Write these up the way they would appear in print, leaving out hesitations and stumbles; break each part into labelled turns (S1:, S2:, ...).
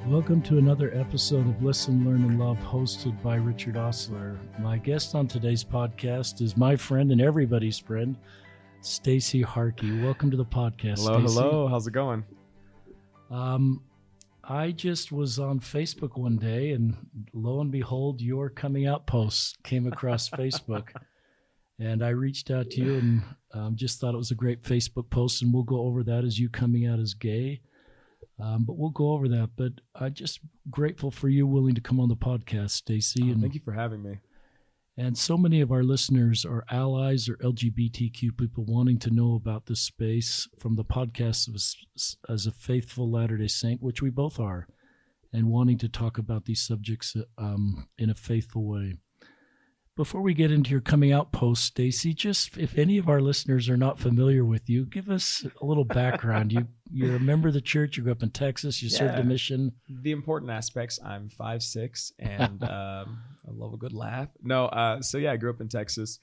S1: Welcome to another episode of Listen, Learn, and Love, hosted by Richard Osler. My guest on today's podcast is my friend and everybody's friend, Stacey Harkey. Welcome to the podcast,
S2: Hello,
S1: Stacey.
S2: hello. How's it going?
S1: I just was on Facebook one day, and lo and behold, your coming out post came across Facebook. And I reached out to you and just thought it was a great Facebook post, and we'll go over that as you coming out as gay. But we'll go over that. But I'm just grateful for you willing to come on the podcast, Stacey.
S2: Thank you for having me.
S1: And so many of our listeners are allies or LGBTQ people wanting to know about this space from the podcast as a faithful Latter-day Saint, which we both are, and wanting to talk about these subjects in a faithful way. Before we get into your coming out post, Stacey, just if any of our listeners are not familiar with you, give us a little background. You're a member of the church. You grew up in Texas. You served a mission.
S2: The important aspects: I'm 5'6", and I love a good laugh. I grew up in Texas.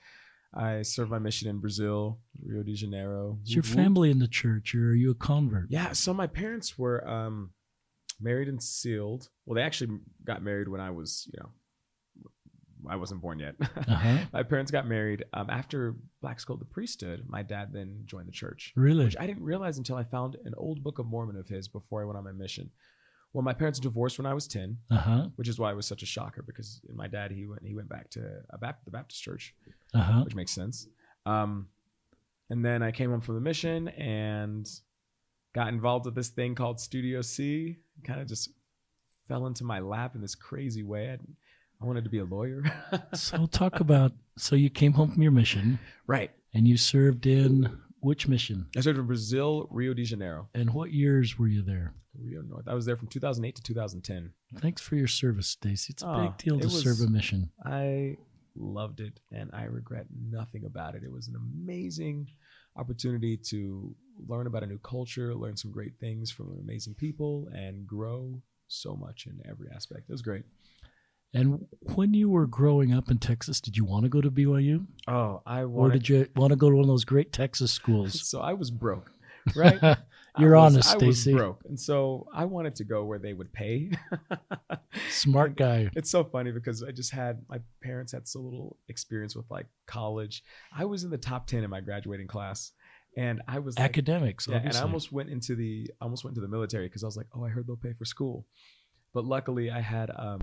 S2: I served my mission in Brazil, Rio de Janeiro.
S1: Is your family in the church, or are you a convert?
S2: Yeah. So my parents were married and sealed. Well, they actually got married when I was, I wasn't born yet. My parents got married after blacks called the priesthood. My dad then joined the church.
S1: Really?
S2: Which I didn't realize until I found an old Book of Mormon of his before I went on my mission. Well, my parents divorced when I was 10, which is why it was such a shocker, because my dad, he went back to the Baptist church, which makes sense. And then I came home from the mission and got involved with this thing called Studio C. Kind of just fell into my lap in this crazy way. I wanted to be a lawyer. So you came home from your mission. Right.
S1: And you served in which mission?
S2: I served in Brazil, Rio de Janeiro.
S1: And what years were you there?
S2: Rio North. I was there from 2008 to 2010.
S1: Thanks for your service, Stacey. It's a big deal to serve a mission.
S2: I loved it, and I regret nothing about it. It was an amazing opportunity to learn about a new culture, learn some great things from amazing people, and grow so much in every aspect. It was great.
S1: And when you were growing up in Texas, did you want to go to BYU?
S2: Or
S1: did you want to go to one of those great Texas schools?
S2: So I was broke, right?
S1: You're honest, Stacey.
S2: I was broke, and so I wanted to go where they would pay.
S1: Smart guy.
S2: It's so funny because my parents had so little experience with like college. I was in the top 10 in my graduating class, and I was
S1: academics.
S2: And I almost went into the military because I was like, I heard they'll pay for school. But luckily, I had a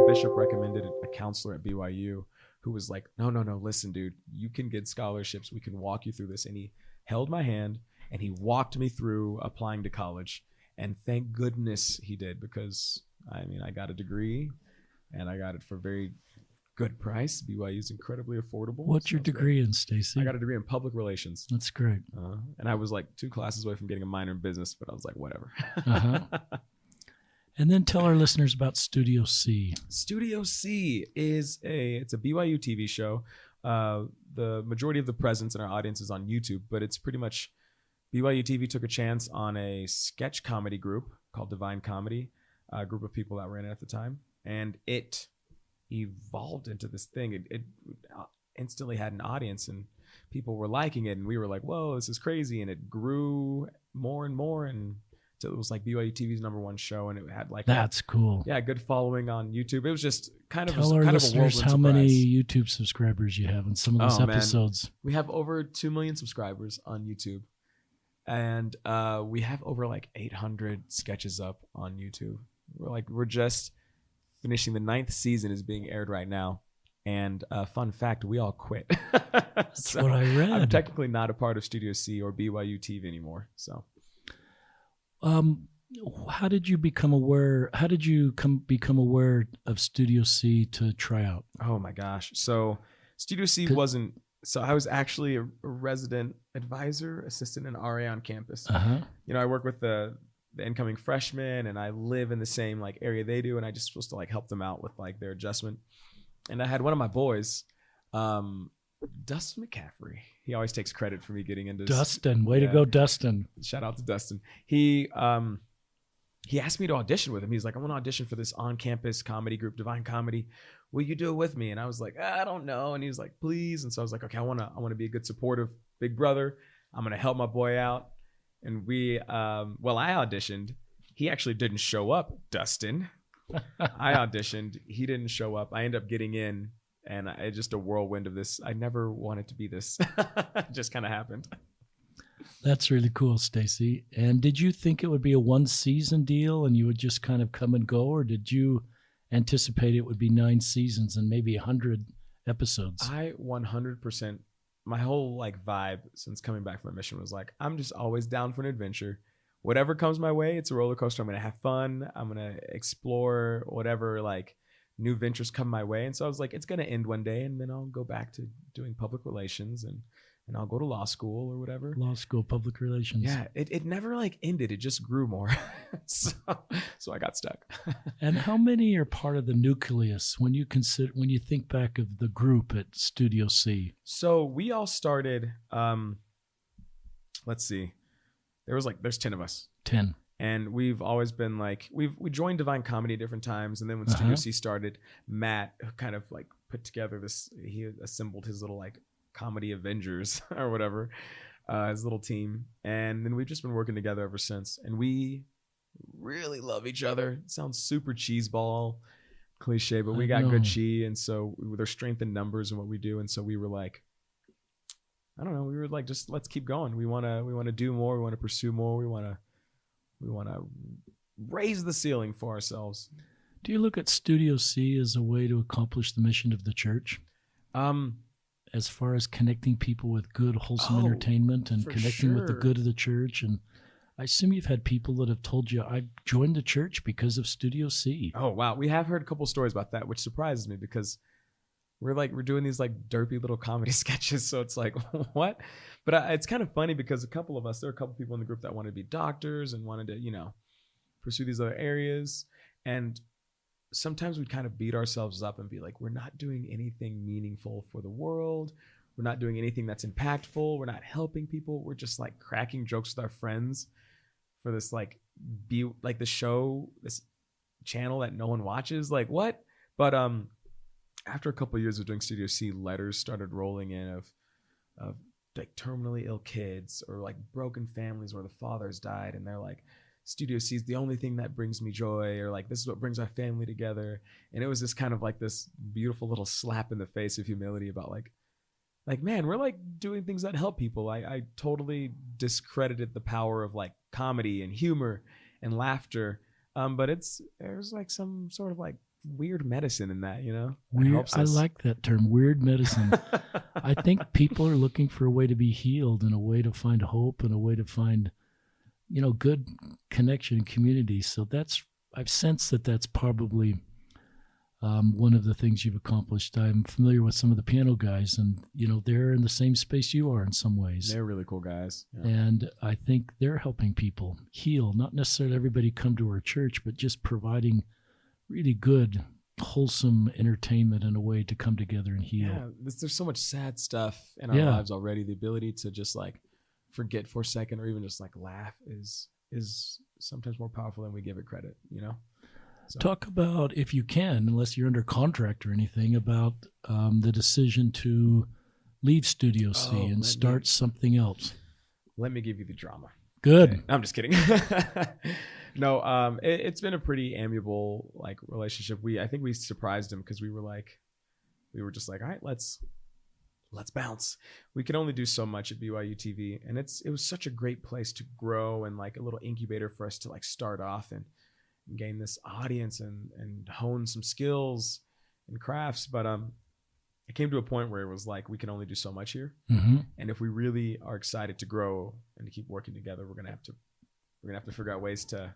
S2: bishop recommended a counselor at BYU who was like, no, listen, dude, you can get scholarships. We can walk you through this. And he held my hand and he walked me through applying to college. And thank goodness he did, because I got a degree and I got it for a very good price. BYU is incredibly affordable.
S1: What's your degree in, Stacey?
S2: I got a degree in public relations.
S1: That's great.
S2: And I was like 2 classes away from getting a minor in business, but I was like, whatever.
S1: And then tell our listeners about Studio C.
S2: Studio C it's a BYU TV show. The majority of the presence in our audience is on YouTube, but it's pretty much BYU TV took a chance on a sketch comedy group called Divine Comedy, a group of people that were in it at the time, and it evolved into this thing. It instantly had an audience, and people were liking it, and we were like, whoa, this is crazy, and it grew more and more, and it was like BYU TV's #1 show, and it had like
S1: that's cool.
S2: Yeah, good following on YouTube. It was just kind of
S1: tell our listeners how many YouTube subscribers you have in some of those episodes.
S2: Man. We have over 2 million subscribers on YouTube, and we have over like 800 sketches up on YouTube. We're just finishing the 9th season is being aired right now, and fun fact, we all quit.
S1: That's what I read.
S2: I'm technically not a part of Studio C or BYU TV anymore, so.
S1: How did you become aware? How did you become aware of Studio C to try out?
S2: Oh my gosh! So Studio C wasn't. So I was actually a resident advisor, assistant, and RA on campus. I work with the incoming freshmen, and I live in the same like area they do, and I just supposed to like help them out with like their adjustment. And I had one of my boys, Dustin McCaffrey. He always takes credit for me getting into
S1: Dustin. Way to go, Dustin.
S2: Shout out to Dustin. He asked me to audition with him. He's like, I want to audition for this on-campus comedy group, Divine Comedy. Will you do it with me? And I was like, I don't know. And he was like, please. And so I was like, okay, I want to be a good supportive big brother. I'm going to help my boy out. And I auditioned, He actually didn't show up, Dustin. I auditioned. He didn't show up. I ended up getting in, and it's just a whirlwind of this. I never wanted to be this. It just kind of happened.
S1: That's really cool, Stacey. And did you think it would be a one-season deal and you would just kind of come and go, or did you anticipate it would be 9 seasons and maybe 100 episodes?
S2: I 100%, my whole like vibe since coming back from my mission was like, I'm just always down for an adventure. Whatever comes my way, it's a roller coaster. I'm going to have fun. I'm going to explore whatever like new ventures come my way. And so I was like, it's going to end one day, and then I'll go back to doing public relations and I'll go to law school or whatever.
S1: Law school, public relations.
S2: Yeah, it never like ended. It just grew more. so I got stuck.
S1: And how many are part of the nucleus when you think back of the group at Studio C?
S2: So we all started, let's see, there's 10 of us.
S1: 10.
S2: And we've always been like, we joined Divine Comedy at different times. And then when Studio C started, Matt kind of like put together he assembled his little like comedy Avengers or whatever, his little team. And then we've just been working together ever since. And we really love each other. It sounds super cheeseball cliche, but we got good chi. And so there's strength in numbers in what we do. And so we were like, I don't know, we were like, just let's keep going. We want to do more. We want to pursue more. We want to raise the ceiling for ourselves.
S1: Do you look at Studio C as a way to accomplish the mission of the church? As far as connecting people with good, wholesome entertainment and connecting with the good of the church. And I assume you've had people that have told you, I joined the church because of Studio C.
S2: Oh, wow. We have heard a couple stories about that, which surprises me because we're doing these like derpy little comedy sketches. So it's like, what? But it's kind of funny because there are a couple people in the group that wanted to be doctors and wanted to, pursue these other areas. And sometimes we kind of beat ourselves up and be like, we're not doing anything meaningful for the world. We're not doing anything that's impactful. We're not helping people. We're just like cracking jokes with our friends for this like the show, this channel that no one watches. Like what? But after a couple of years of doing Studio C, letters started rolling in of like terminally ill kids or like broken families where the fathers died, and they're like, Studio C is the only thing that brings me joy, or like this is what brings our family together. And it was this kind of like this beautiful little slap in the face of humility about like man, we're like doing things that help people. I totally discredited the power of like comedy and humor and laughter, but there's like some sort of like weird medicine in that,
S1: Weird. I like that term, weird medicine. I think people are looking for a way to be healed and a way to find hope and a way to find good connection and community. So I've sensed that's probably one of the things you've accomplished. I'm familiar with some of the piano guys, and they're in the same space you are in some ways.
S2: They're really cool guys. Yeah.
S1: And I think they're helping people heal, not necessarily everybody come to our church, but just providing really good, wholesome entertainment and a way to come together and heal.
S2: Yeah, there's so much sad stuff in our lives already. The ability to just like forget for a second or even just like laugh is sometimes more powerful than we give it credit, So.
S1: Talk about, if you can, unless you're under contract or anything, about the decision to leave Studio C and start something else.
S2: Let me give you the drama.
S1: Good.
S2: Okay. I'm just kidding. No, it's been a pretty amiable like relationship. I think we surprised him because we were just like, all right, let's bounce. We could only do so much at BYU TV, and it was such a great place to grow and like a little incubator for us to like start off and gain this audience and hone some skills and crafts. But it came to a point where it was like, we can only do so much here.
S1: Mm-hmm.
S2: And if we really are excited to grow and to keep working together, we're gonna have to figure out ways to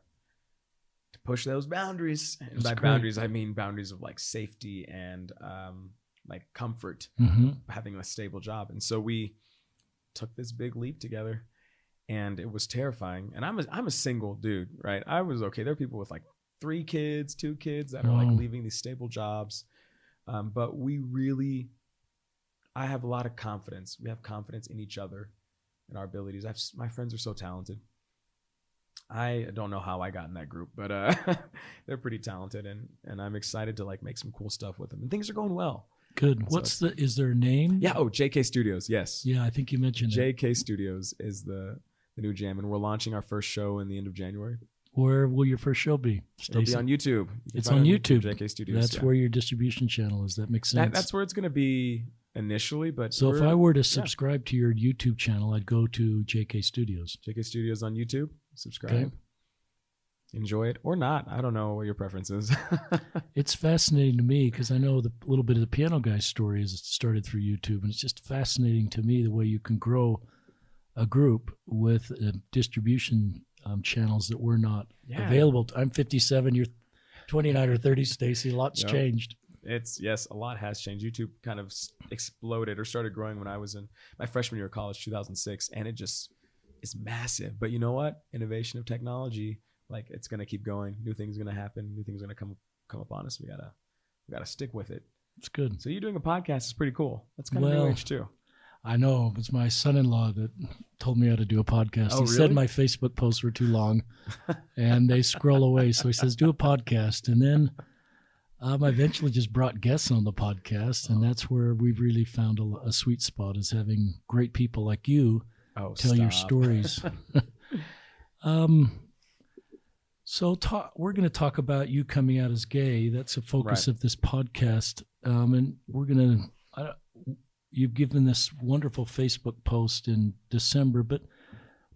S2: push those boundaries. And by boundaries, I mean boundaries of like safety and like comfort, having a stable job. And so we took this big leap together, and it was terrifying. And I'm a single dude, right? I was okay. There are people with like 3 kids, 2 kids that are like leaving these stable jobs. But I have a lot of confidence. We have confidence in each other and our abilities. My friends are so talented. I don't know how I got in that group, but they're pretty talented, and I'm excited to like make some cool stuff with them. And things are going well.
S1: Good. Is there a name?
S2: Yeah. Oh, JK Studios. Yes.
S1: Yeah, I think you mentioned
S2: JK Studios is the new jam, and we're launching our first show in the end of January.
S1: Where will your first show be,
S2: It'll be
S1: Stacey?
S2: on YouTube.
S1: It's on YouTube.
S2: JK Studios.
S1: That's where your distribution channel is. That makes sense.
S2: That's where it's going to be initially. But
S1: so if I were to subscribe to your YouTube channel, I'd go to JK Studios.
S2: JK Studios on YouTube. Subscribe.
S1: Okay.
S2: Enjoy it or not. I don't know what your preference is.
S1: It's fascinating to me because I know the little bit of the Piano Guy story is started through YouTube, and it's just fascinating to me the way you can grow a group with distribution channels that were not available. I'm 57. You're 29 or 30, Stacey. Lots changed.
S2: Yes, a lot has changed. YouTube kind of exploded or started growing when I was in my freshman year of college, 2006, and it just is massive. But you know what? Innovation of technology, like it's gonna keep going. New things are gonna happen. New things are gonna come upon us. We gotta stick with it.
S1: It's good.
S2: So you doing a podcast is pretty cool. That's kind of new age too.
S1: I know. It's my son-in-law that told me how to do a podcast.
S2: Oh,
S1: he said my Facebook posts were too long and they scroll away. So he says, do a podcast. And then I eventually just brought guests on the podcast. And that's where we've really found a sweet spot, is having great people like you tell your stories. So we're going to talk about you coming out as gay. That's a focus of this podcast. And we're going to... You've given this wonderful Facebook post in December, but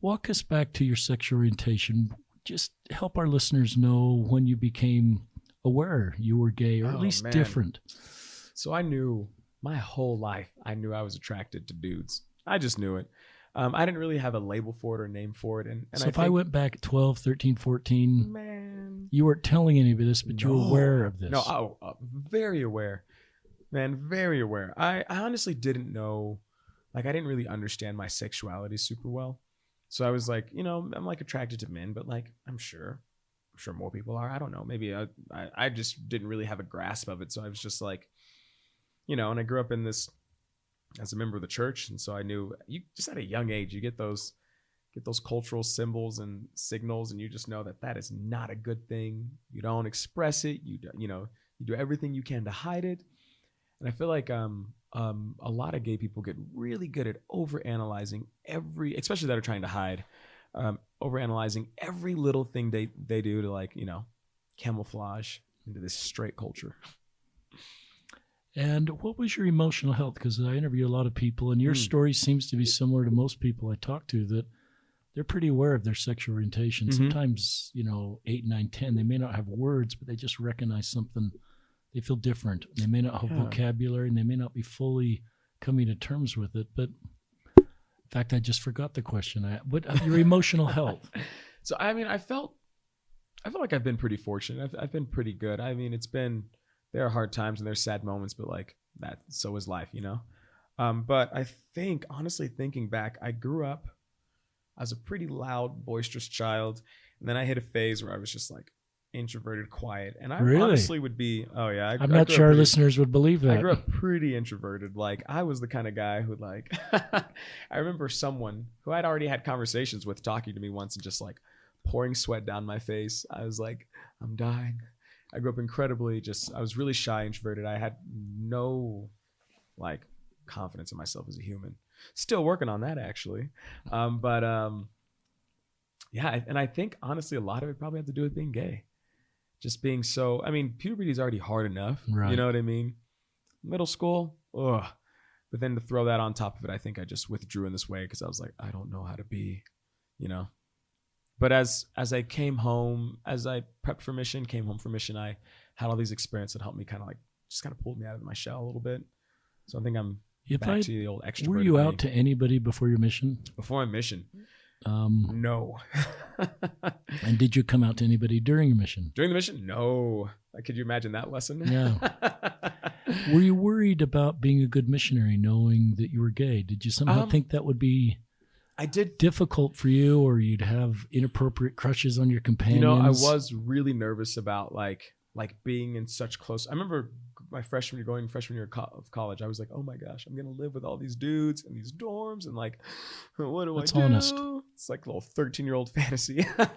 S1: walk us back to your sexual orientation. Just help our listeners know when you became aware you were gay, or at least different.
S2: So I knew my whole life, I knew I was attracted to dudes. I just knew it. I didn't really have a label for it or name for it. And
S1: so I went back 12, 13, 14, you weren't telling anybody this, but you were aware of this.
S2: No, very aware. Man, very aware. I honestly didn't know, like I didn't really understand my sexuality super well. So I was like, I'm like attracted to men, but like I'm sure more people are. I don't know. Maybe I just didn't really have a grasp of it. So I was just like, and I grew up in this as a member of the church, and so I knew you just at a young age you get those cultural symbols and signals, and you just know that is not a good thing. You don't express it. You do everything you can to hide it. And I feel like a lot of gay people get really good at overanalyzing especially that are trying to hide, overanalyzing every little thing they do to like, camouflage into this straight culture.
S1: And what was your emotional health? Because I interview a lot of people, and your story seems to be similar to most people I talk to, that they're pretty aware of their sexual orientation. Mm-hmm. Sometimes, 8, 9, 10, they may not have words, but they just recognize something. They feel different. They may not have vocabulary, and they may not be fully coming to terms with it. But in fact, I just forgot the question. What your emotional health?
S2: So, I felt like I've been pretty fortunate. I've been pretty good. There are hard times and there's sad moments, but like that, so is life, But I think, honestly, thinking back, I grew up as a pretty loud, boisterous child, and then I hit a phase where I was just like introverted, quiet, and I honestly would be I'm
S1: not sure our listeners would believe that.
S2: I grew up pretty introverted. Like I was the kind of guy who like I remember someone who I'd already had conversations with talking to me once and just like pouring sweat down my face. I was like, I'm dying. I grew up I was really shy, introverted. I had no like confidence in myself as a human. Still working on that actually. And I think honestly a lot of it probably had to do with being gay. Just being puberty is already hard enough. Right. You know what I mean? Middle school, ugh. But then to throw that on top of it, I think I just withdrew in this way because I was like, I don't know how to be, But as I came home, as I prepped for mission, came home from mission, I had all these experiences that helped me kind of pulled me out of my shell a little bit. So I think I'm back to the old extrovert.
S1: Were you out to anybody before your mission?
S2: Before my mission? No.
S1: And did you come out to anybody during your mission?
S2: During the mission? No. Could you imagine that lesson?
S1: Yeah. Were you worried about being a good missionary, knowing that you were gay? Did you somehow think that would be difficult for you, or you'd have inappropriate crushes on your companions?
S2: I was really nervous about like being in such close. I remember my freshman year of college, I was like, oh my gosh, I'm going to live with all these dudes in these dorms. And like, what do I do?
S1: Honest.
S2: It's like a little 13-year-old fantasy, but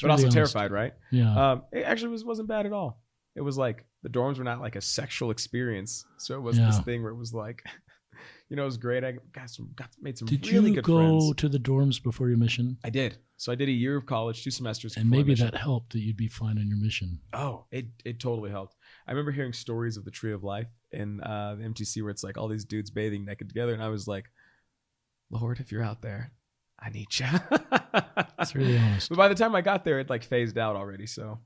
S1: really
S2: also
S1: honest.
S2: Terrified, right?
S1: Yeah.
S2: It actually wasn't bad at all. It was like the dorms were not like a sexual experience. So it was this thing where it was like, It was great. I made some
S1: Did
S2: really
S1: you
S2: good
S1: go
S2: friends.
S1: to the dorms before your mission?
S2: I did. So I did a year of college, 2 semesters.
S1: And
S2: before
S1: maybe
S2: mission.
S1: that helped that you'd be fine on your mission.
S2: Oh, it totally helped. I remember hearing stories of the Tree of Life in the MTC where it's like all these dudes bathing naked together. And I was like, Lord, if you're out there, I need you.
S1: That's really honest.
S2: But by the time I got there, it like phased out already. So,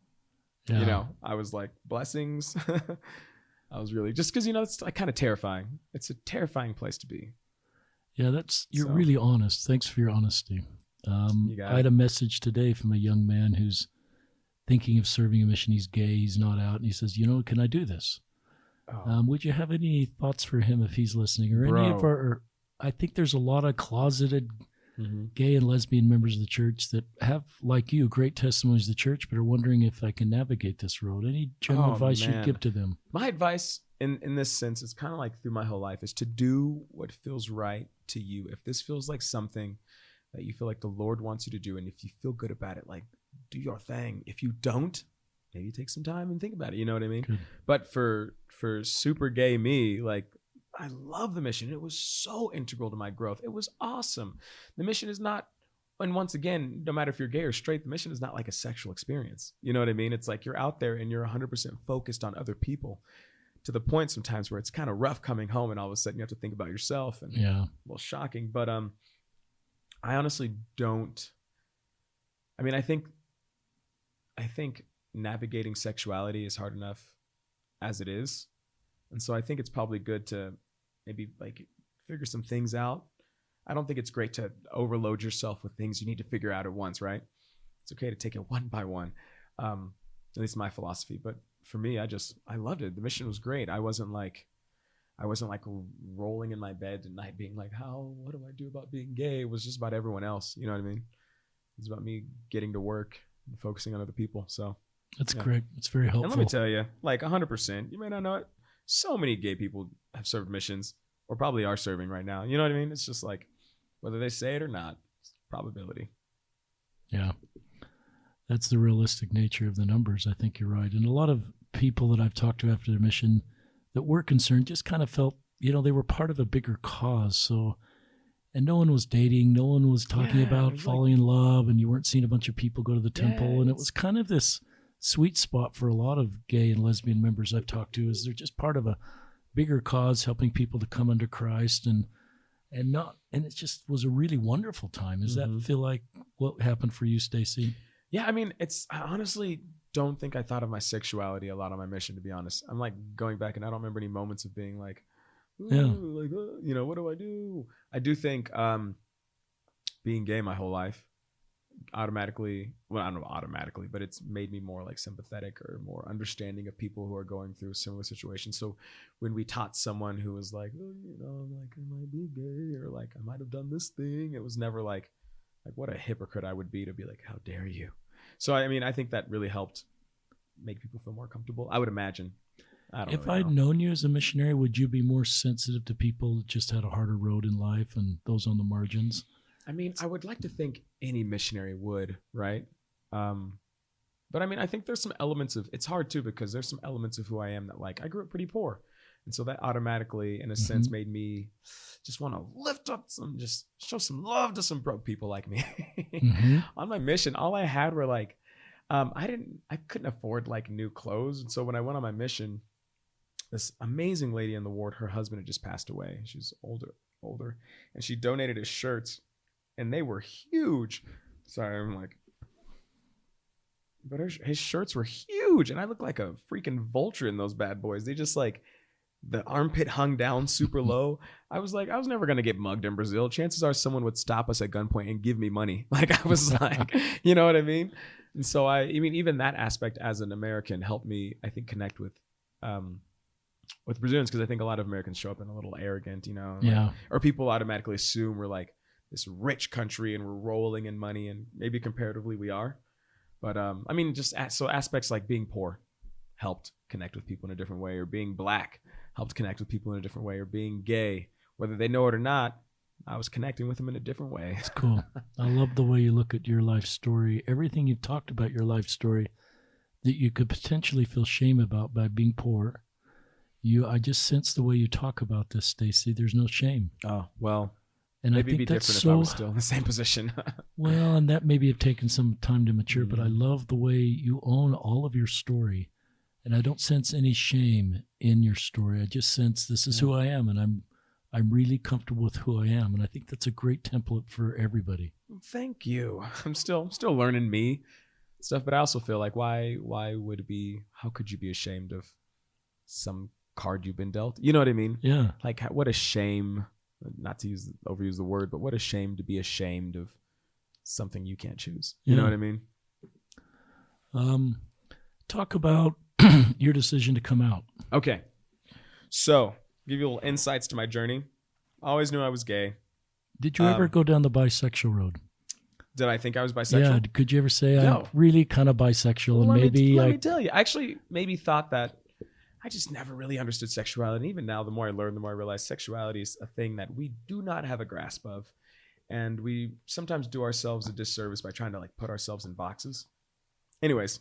S1: Yeah.
S2: I was like, blessings. I was really, just because, it's like kind of terrifying. It's a terrifying place to be.
S1: Yeah, you're really honest. Thanks for your honesty. I had a message today from a young man who's thinking of serving a mission. He's gay. He's not out. And he says, can I do this?
S2: Oh.
S1: Would you have any thoughts for him if he's listening? Or any of our, I think there's a lot of closeted gay and lesbian members of the church that have, like you, great testimonies of the church, but are wondering if I can navigate this road. Any general advice you'd give to them?
S2: My advice in this sense is kind of like through my whole life is to do what feels right to you. If this feels like something that you feel like the Lord wants you to do, and if you feel good about it, like do your thing. If you don't, maybe take some time and think about it. You know what I mean?
S1: Good.
S2: But for super gay me, like I love the mission. It was so integral to my growth. It was awesome. The mission is not, and once again, no matter if you're gay or straight, the mission is not like a sexual experience. You know what I mean? It's like you're out there and you're 100% focused on other people, to the point sometimes where it's kind of rough coming home and all of a sudden you have to think about yourself, and a little shocking. But I honestly don't. I mean, I think navigating sexuality is hard enough as it is. And so I think it's probably good to maybe like figure some things out. I don't think it's great to overload yourself with things you need to figure out at once, right? It's okay to take it one by one. At least my philosophy. But for me, I loved it. The mission was great. I wasn't like rolling in my bed at night being like, what do I do about being gay? It was just about everyone else. You know what I mean? It's about me getting to work and focusing on other people. So
S1: that's correct. It's very helpful.
S2: And let me tell you, like 100%, you may not know it, so many gay people have served missions or probably are serving right now. You know what I mean? It's just like, whether they say it or not, it's probability.
S1: Yeah. That's the realistic nature of the numbers. I think you're right. And a lot of people that I've talked to after their mission that were concerned just kind of felt, they were part of a bigger cause. So, and no one was dating. No one was talking about falling in love, and you weren't seeing a bunch of people go to the temple. And it was kind of this sweet spot for a lot of gay and lesbian members I've talked to, is they're just part of a bigger cause, helping people to come under Christ, and it just was a really wonderful time. Does that feel like what happened for you, Stacey?
S2: Yeah, I mean, I honestly don't think I thought of my sexuality a lot on my mission, to be honest. I'm like going back and I don't remember any moments of being like, what do I do? I do think being gay my whole life automatically, well, I don't know automatically, but it's made me more like sympathetic or more understanding of people who are going through similar situations. So when we taught someone who was like, like I might be gay, or like I might have done this thing, it was never like what a hypocrite I would be to be like, how dare you? So I mean, I think that really helped make people feel more comfortable, I would imagine.
S1: If I'd known you as a missionary, would you be more sensitive to people that just had a harder road in life and those on the margins?
S2: I mean, I would like to think any missionary would, right? But I mean, I think there's some elements of, it's hard too, because there's some elements of who I am that like, I grew up pretty poor. And so that automatically, in a sense, made me just want to lift up just show some love to some broke people like me. On my mission, all I had were like, I couldn't afford like new clothes. And so when I went on my mission, this amazing lady in the ward, her husband had just passed away. She's older, and she donated his shirts, and they were huge. Sorry, I'm like, but his shirts were huge, and I looked like a freaking vulture in those bad boys. They just like, the armpit hung down super low. I was like, I was never going to get mugged in Brazil. Chances are someone would stop us at gunpoint and give me money. Like I was like, you know what I mean? And so I mean, even that aspect as an American helped me, I think, connect with Brazilians, because I think a lot of Americans show up in a little arrogant, or people automatically assume we're like this rich country and we're rolling in money, and maybe comparatively we are. But I mean, just so aspects like being poor helped connect with people in a different way, or being black helped connect with people in a different way, or being gay, whether they know it or not, I was connecting with them in a different way.
S1: It's cool. I love the way you look at your life story. Everything you've talked about your life story that you could potentially feel shame about by being poor, I just sense the way you talk about this, Stacey. There's no shame.
S2: Oh, well,
S1: And
S2: maybe
S1: I
S2: it'd be
S1: think that's
S2: different if I was
S1: so
S2: still in the same position.
S1: well, and that maybe have taken some time to mature, but I
S2: Mm.
S1: love the way you own all of your story. And I don't sense any shame in your story. I just sense this is who I am, and I'm really comfortable with who I am. And I think that's a great template for everybody.
S2: Thank you. I'm still learning me stuff, but I also feel like why would it be? How could you be ashamed of some card you've been dealt? You know what I mean?
S1: Yeah.
S2: Like, what a shame. Not to overuse the word, but what a shame to be ashamed of something you can't choose. You know what I mean?
S1: Talk about your decision to come out.
S2: Okay. So, give you a little insights to my journey. I always knew I was gay.
S1: Did you ever go down the bisexual road?
S2: Did I think I was bisexual?
S1: Yeah. Could you ever say
S2: No.
S1: I'm really kind of bisexual,
S2: Well,
S1: and maybe
S2: let me tell you. I actually maybe thought that I just never really understood sexuality. And even now, the more I learn, the more I realize sexuality is a thing that we do not have a grasp of. And we sometimes do ourselves a disservice by trying to like put ourselves in boxes. Anyways,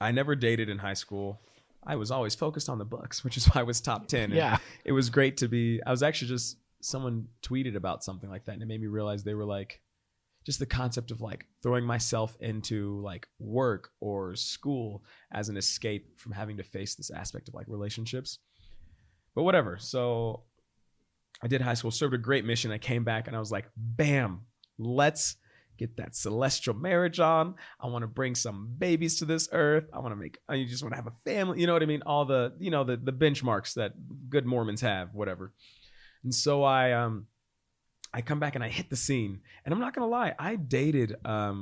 S2: I never dated in high school. I was always focused on the books, which is why I was top 10. And
S1: Yeah.
S2: it was great to be, I was actually just, someone tweeted about something like that. And it made me realize they were like, just the concept of like throwing myself into like work or school as an escape from having to face this aspect of like relationships. But whatever. So I did high school, served a great mission. I came back and I was like, bam, let's get that celestial marriage on. I want to bring some babies to this earth. I just want to have a family. You know what I mean? All the, the benchmarks that good Mormons have, whatever. And so I come back and I hit the scene, and I'm not going to lie. I dated a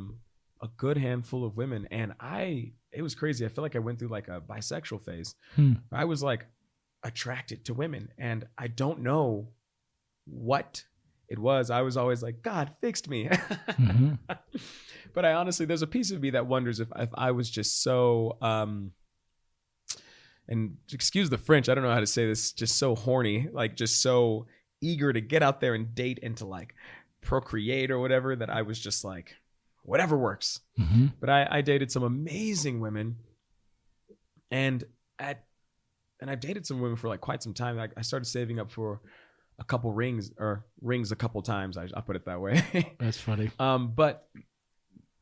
S2: good handful of women, and it was crazy. I feel like I went through like a bisexual phase. I was like attracted to women, and I don't know what it was. I was always like, God fixed me. Mm-hmm. But I honestly, there's a piece of me that wonders if I was just so, and excuse the French, I don't know how to say this, just so horny, like just so eager to get out there and date and to like procreate or whatever, that I was just like, whatever works. Mm-hmm. But I dated some amazing women, and I've dated some women for like quite some time. I started saving up for a couple rings a couple times. I'll put it that way.
S1: That's funny.
S2: But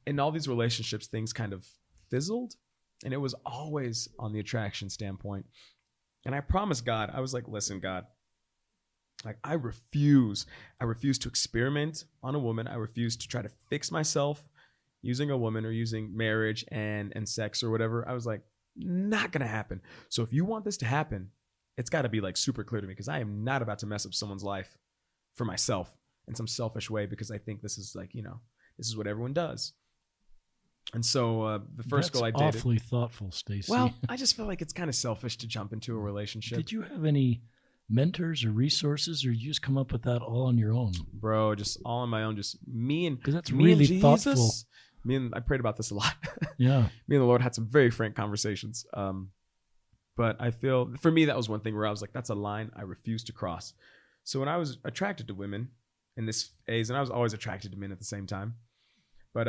S2: in all these relationships, things kind of fizzled, and it was always on the attraction standpoint. And I promised God, I was like, listen, God, like I refuse to experiment on a woman. I refuse to try to fix myself using a woman or using marriage and sex or whatever. I was like, not going to happen. So if you want this to happen, it's got to be like super clear to me, because I am not about to mess up someone's life for myself in some selfish way, because I think this is like, this is what everyone does. And so the first girl I dated.
S1: Awfully thoughtful, Stacey.
S2: Well, I just feel like it's kind of selfish to jump into a relationship.
S1: Did you have any mentors or resources, or you just come up with that all on your own?
S2: Bro, just all on my own. Just me and
S1: because that's
S2: me
S1: really
S2: and
S1: thoughtful.
S2: Jesus. I prayed about this a lot.
S1: Yeah.
S2: Me and the Lord had some very frank conversations. But I feel for me that was one thing where I was like, that's a line I refuse to cross. So when I was attracted to women in this phase, and I was always attracted to men at the same time, but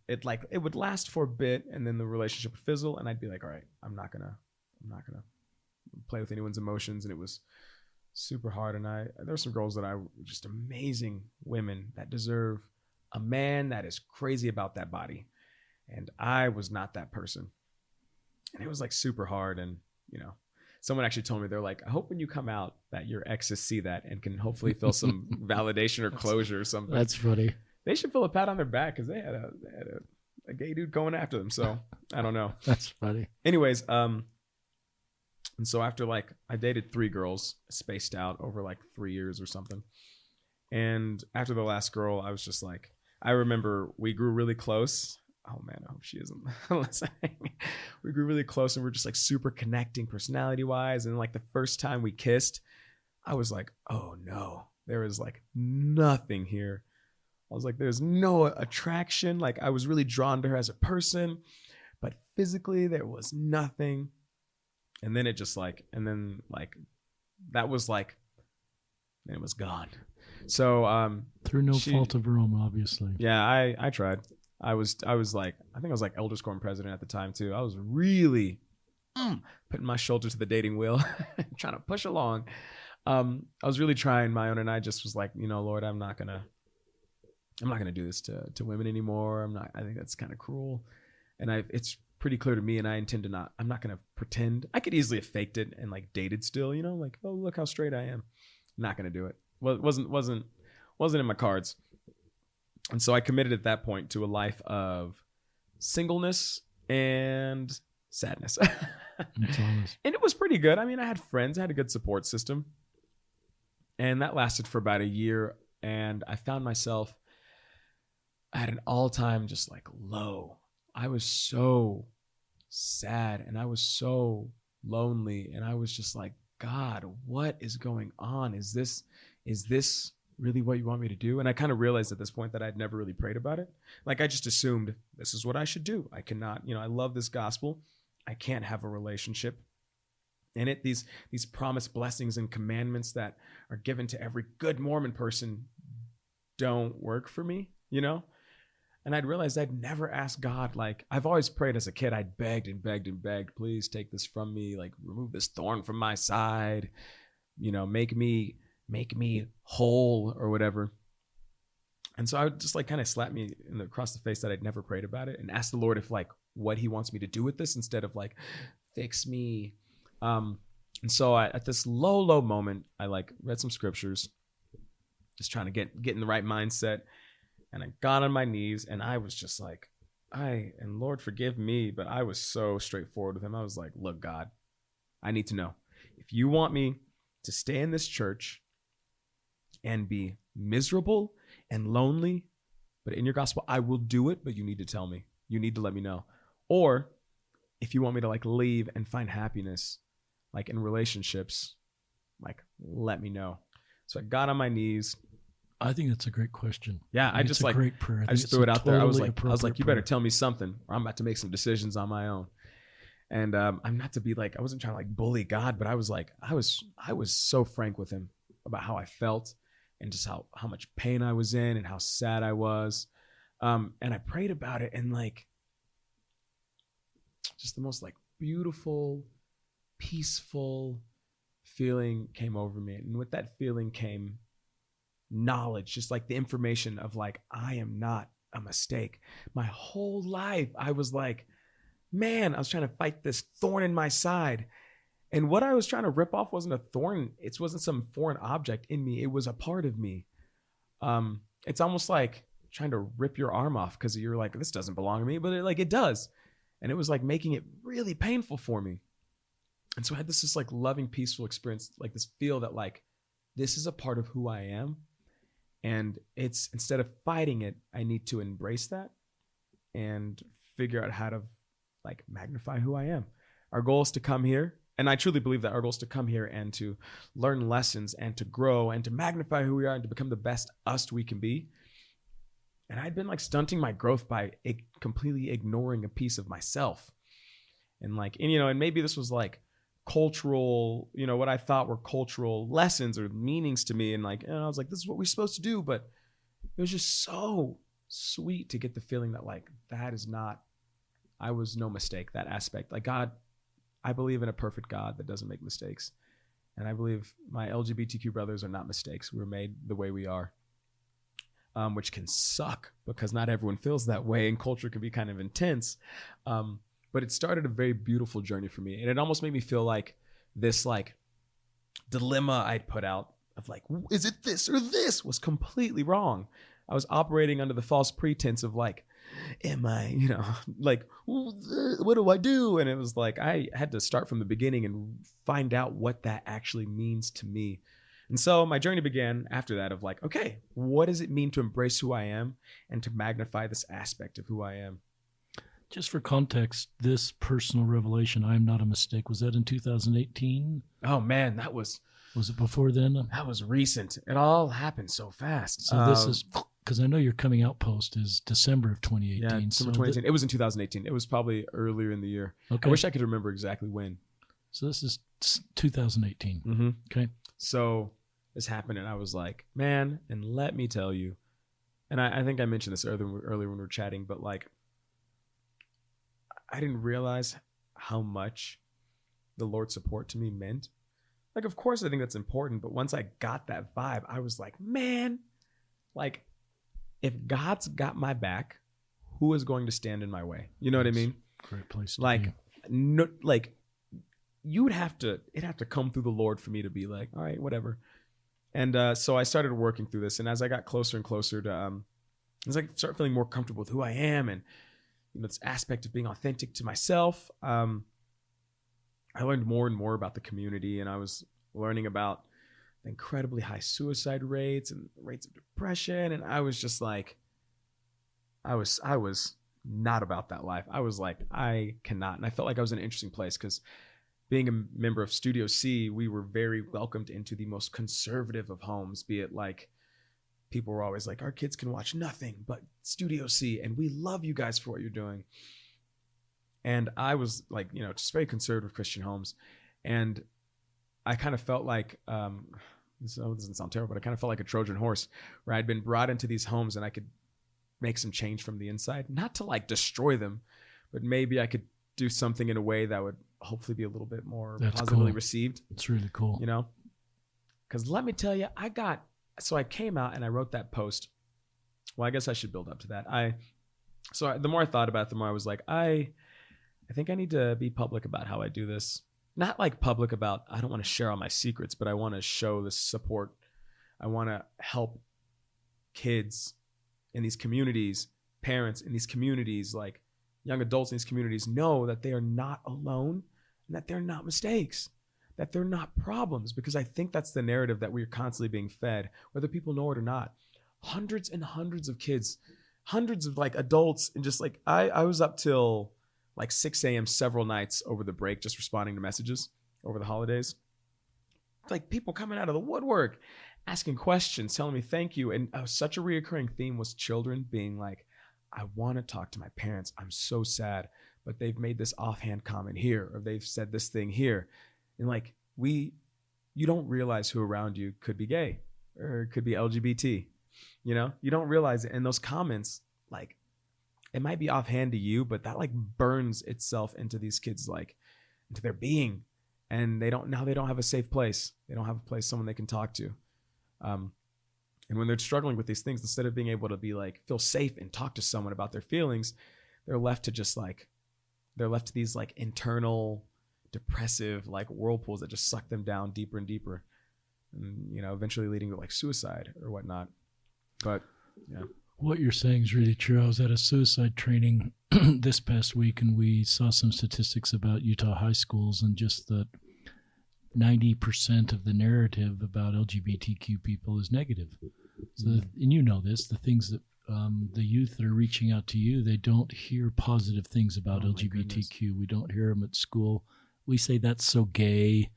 S2: it would last for a bit, and then the relationship would fizzle, and I'd be like, all right, I'm not gonna play with anyone's emotions, and it was super hard. And there were some girls that were just amazing women that deserve a man that is crazy about that body, and I was not that person, and it was like super hard. And someone actually told me, they're like, I hope when you come out that your exes see that and can hopefully feel some validation or closure or something.
S1: That's funny.
S2: They should feel a pat on their back, because they had a gay dude going after them. So I don't know.
S1: That's funny.
S2: Anyways, and so after I dated 3 girls spaced out over 3 years or something. And after the last girl, I was just like, I remember we grew really close. Oh man, I hope she isn't listening. We grew really close, and we're just super connecting personality wise. And the first time we kissed, I was like, oh no, there is nothing here. I was like, there's no attraction. I was really drawn to her as a person, but physically there was nothing. And then it just that was then it was gone. So
S1: through no fault of her own, obviously.
S2: Yeah, I tried. I think I was elders quorum president at the time too. I was really putting my shoulder to the dating wheel, trying to push along. I was really trying my own, and I just was like, Lord, I'm not gonna do this to women anymore. I think that's kind of cruel. And it's pretty clear to me, and I intend to not. I'm not gonna pretend. I could easily have faked it and like dated still, like, oh, look how straight I am. I'm not gonna do it. Well, it wasn't in my cards. And so I committed at that point to a life of singleness and sadness. And it was pretty good. I mean, I had friends, I had a good support system. And that lasted for about a year. And I found myself at an all-time just like low. I was so sad and I was so lonely. And I was just like, God, what is going on? Is this really what you want me to do? And I kind of realized at this point that I'd never really prayed about it. Like, I just assumed this is what I should do. I cannot, I love this gospel. I can't have a relationship. And these promised blessings and commandments that are given to every good Mormon person don't work for me, And I'd realized I'd never asked God. Like, I've always prayed as a kid. I'd begged and begged and begged, please take this from me. Like, remove this thorn from my side. Make me whole or whatever. And so I would just like kind of slap me across the face that I'd never prayed about it and ask the Lord if like what he wants me to do with this instead of like fix me. And so at this low moment, I like read some scriptures, just trying to get in the right mindset. And I got on my knees and I was just like, and Lord, forgive me, but I was so straightforward with him. I was like, look, God, I need to know if you want me to stay in this church and be miserable and lonely, but in your gospel, I will do it, but you need to tell me. You need to let me know. Or if you want me to like leave and find happiness, like in relationships, like let me know. So I got on my knees.
S1: I think that's a great question.
S2: Yeah, I just like
S1: great prayer.
S2: I just threw it out there. I was like, you better
S1: prayer.
S2: tell me something, or I'm about to make some decisions on my own. And I'm not to be like, I wasn't trying to like bully God, but I was like, I was so frank with him about how I felt and just how much pain I was in and how sad I was. And I prayed about it, and like just the most like beautiful, peaceful feeling came over me. And with that feeling came knowledge, just like the information of like, I am not a mistake. My whole life, I was like, man, I was trying to fight this thorn in my side. And what I was trying to rip off wasn't a thorn. It wasn't some foreign object in me. It was a part of me. It's almost like trying to rip your arm off because you're like, this doesn't belong to me, but it does. And it was like making it really painful for me. And so I had this like loving, peaceful experience, like this feel that like, this is a part of who I am. And it's, instead of fighting it, I need to embrace that and figure out how to like magnify who I am. Our goal is to come here. And I truly believe that our goal is to come here and to learn lessons and to grow and to magnify who we are and to become the best us we can be. And I'd been like stunting my growth by completely ignoring a piece of myself. And like, and maybe this was like cultural, what I thought were cultural lessons or meanings to me. And like, I was like, this is what we're supposed to do. But it was just so sweet to get the feeling that like, I was no mistake, that aspect. Like God, I believe in a perfect God that doesn't make mistakes. And I believe my LGBTQ brothers are not mistakes. We were made the way we are, which can suck because not everyone feels that way and culture can be kind of intense. But it started a very beautiful journey for me. And it almost made me feel like this like dilemma I'd put out of like, is it this or this, was completely wrong. I was operating under the false pretense of like, am I, like, what do I do? And it was like, I had to start from the beginning and find out what that actually means to me. And so my journey began after that of like, okay, what does it mean to embrace who I am and to magnify this aspect of who I am?
S1: Just for context, this personal revelation, I am not a mistake, was that in 2018?
S2: Oh man, was
S1: it before then?
S2: That was recent. It all happened so fast.
S1: So this is, because I know your coming out post is December of 2018.
S2: Yeah, December 2018. It was in 2018. It was probably earlier in the year. Okay. I wish I could remember exactly when.
S1: So this is 2018.
S2: Mm-hmm.
S1: Okay.
S2: So this happened, and I was like, man, and let me tell you, and I think I mentioned this earlier when we were chatting, but like, I didn't realize how much the Lord's support to me meant. Like, of course, I think that's important. But once I got that vibe, I was like, man, like, if God's got my back, who is going to stand in my way? You know what I mean?
S1: Great place to
S2: Like,
S1: be.
S2: no, like, it'd have to come through the Lord for me to be like, all right, whatever. And so I started working through this. And as I got closer and closer to, as I started feeling more comfortable with who I am and, this aspect of being authentic to myself, I learned more and more about the community, and I was learning about the incredibly high suicide rates and rates of depression. And I was just like, I was not about that life. I was like, I cannot. And I felt like I was in an interesting place because being a member of Studio C, we were very welcomed into the most conservative of homes, be it like, people were always like, our kids can watch nothing but Studio C, and we love you guys for what you're doing. And I was like, just very conservative Christian homes. And I kind of felt like, this doesn't sound terrible, but I kind of felt like a Trojan horse, where I'd been brought into these homes and I could make some change from the inside, not to like destroy them, but maybe I could do something in a way that would hopefully be a little bit more positively received.
S1: It's really cool.
S2: Because let me tell you, so I came out and I wrote that post. Well, I guess I should build up to that. The more I thought about it, the more I was like, I think I need to be public about how I do this. Not like public about, I don't want to share all my secrets, but I want to show this support. I want to help kids in these communities, parents in these communities, like young adults in these communities, know that they are not alone and that they're not mistakes, that they're not problems, because I think that's the narrative that we're constantly being fed, whether people know it or not. Hundreds and hundreds of kids, hundreds of like adults, and just like I was up till like 6 a.m. several nights over the break, just responding to messages over the holidays. Like people coming out of the woodwork, asking questions, telling me thank you. And such a reoccurring theme was children being like, I want to talk to my parents. I'm so sad, but they've made this offhand comment here, or they've said this thing here. And like, you don't realize who around you could be gay or could be LGBT. You don't realize it. And those comments, like, it might be offhand to you, but that like burns itself into these kids, like into their being. And they don't have a safe place. They don't have a place, someone they can talk to. And when they're struggling with these things, instead of being able to be like, feel safe and talk to someone about their feelings, they're left to these like internal depressive like whirlpools that just suck them down deeper and deeper, and eventually leading to like suicide or whatnot. But yeah,
S1: what you're saying is really true. I was at a suicide training this past week, and we saw some statistics about Utah high schools, and just that 90% of the narrative about LGBTQ people is negative. So, and this, the things that the youth that are reaching out to you, they don't hear positive things about LGBTQ. We don't hear them at school. We say that's so gay,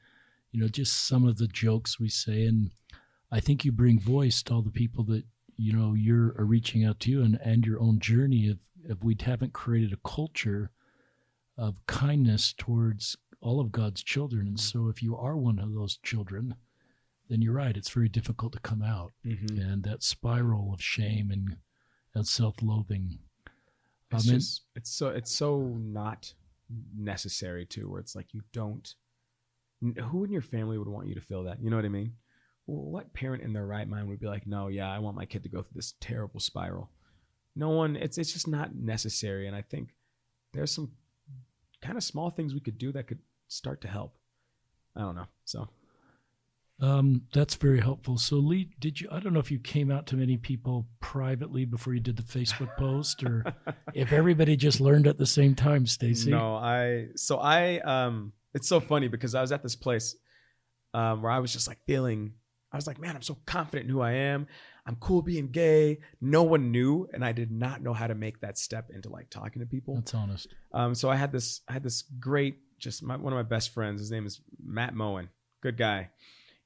S1: just some of the jokes we say. And I think you bring voice to all the people that, are reaching out to you, and your own journey if we haven't created a culture of kindness towards all of God's children. And so if you are one of those children, then you're right. It's very difficult to come out. Mm-hmm. And that spiral of shame and self-loathing.
S2: It's so not necessary too, where it's like who in your family would want you to feel that? You know what I mean? What parent in their right mind would be like, no, yeah, I want my kid to go through this terrible spiral? No one. It's just not necessary. And I think there's some kind of small things we could do that could start to help. I don't know. So
S1: that's very helpful. So Lee, I don't know if you came out to many people privately before you did the Facebook post, or if everybody just learned at the same time, Stacey?
S2: No, it's so funny because I was at this place where I was just like I was like, man, I'm so confident in who I am. I'm cool being gay. No one knew, and I did not know how to make that step into like talking to people.
S1: That's honest.
S2: So I had this great, one of my best friends. His name is Matt Moen. Good guy.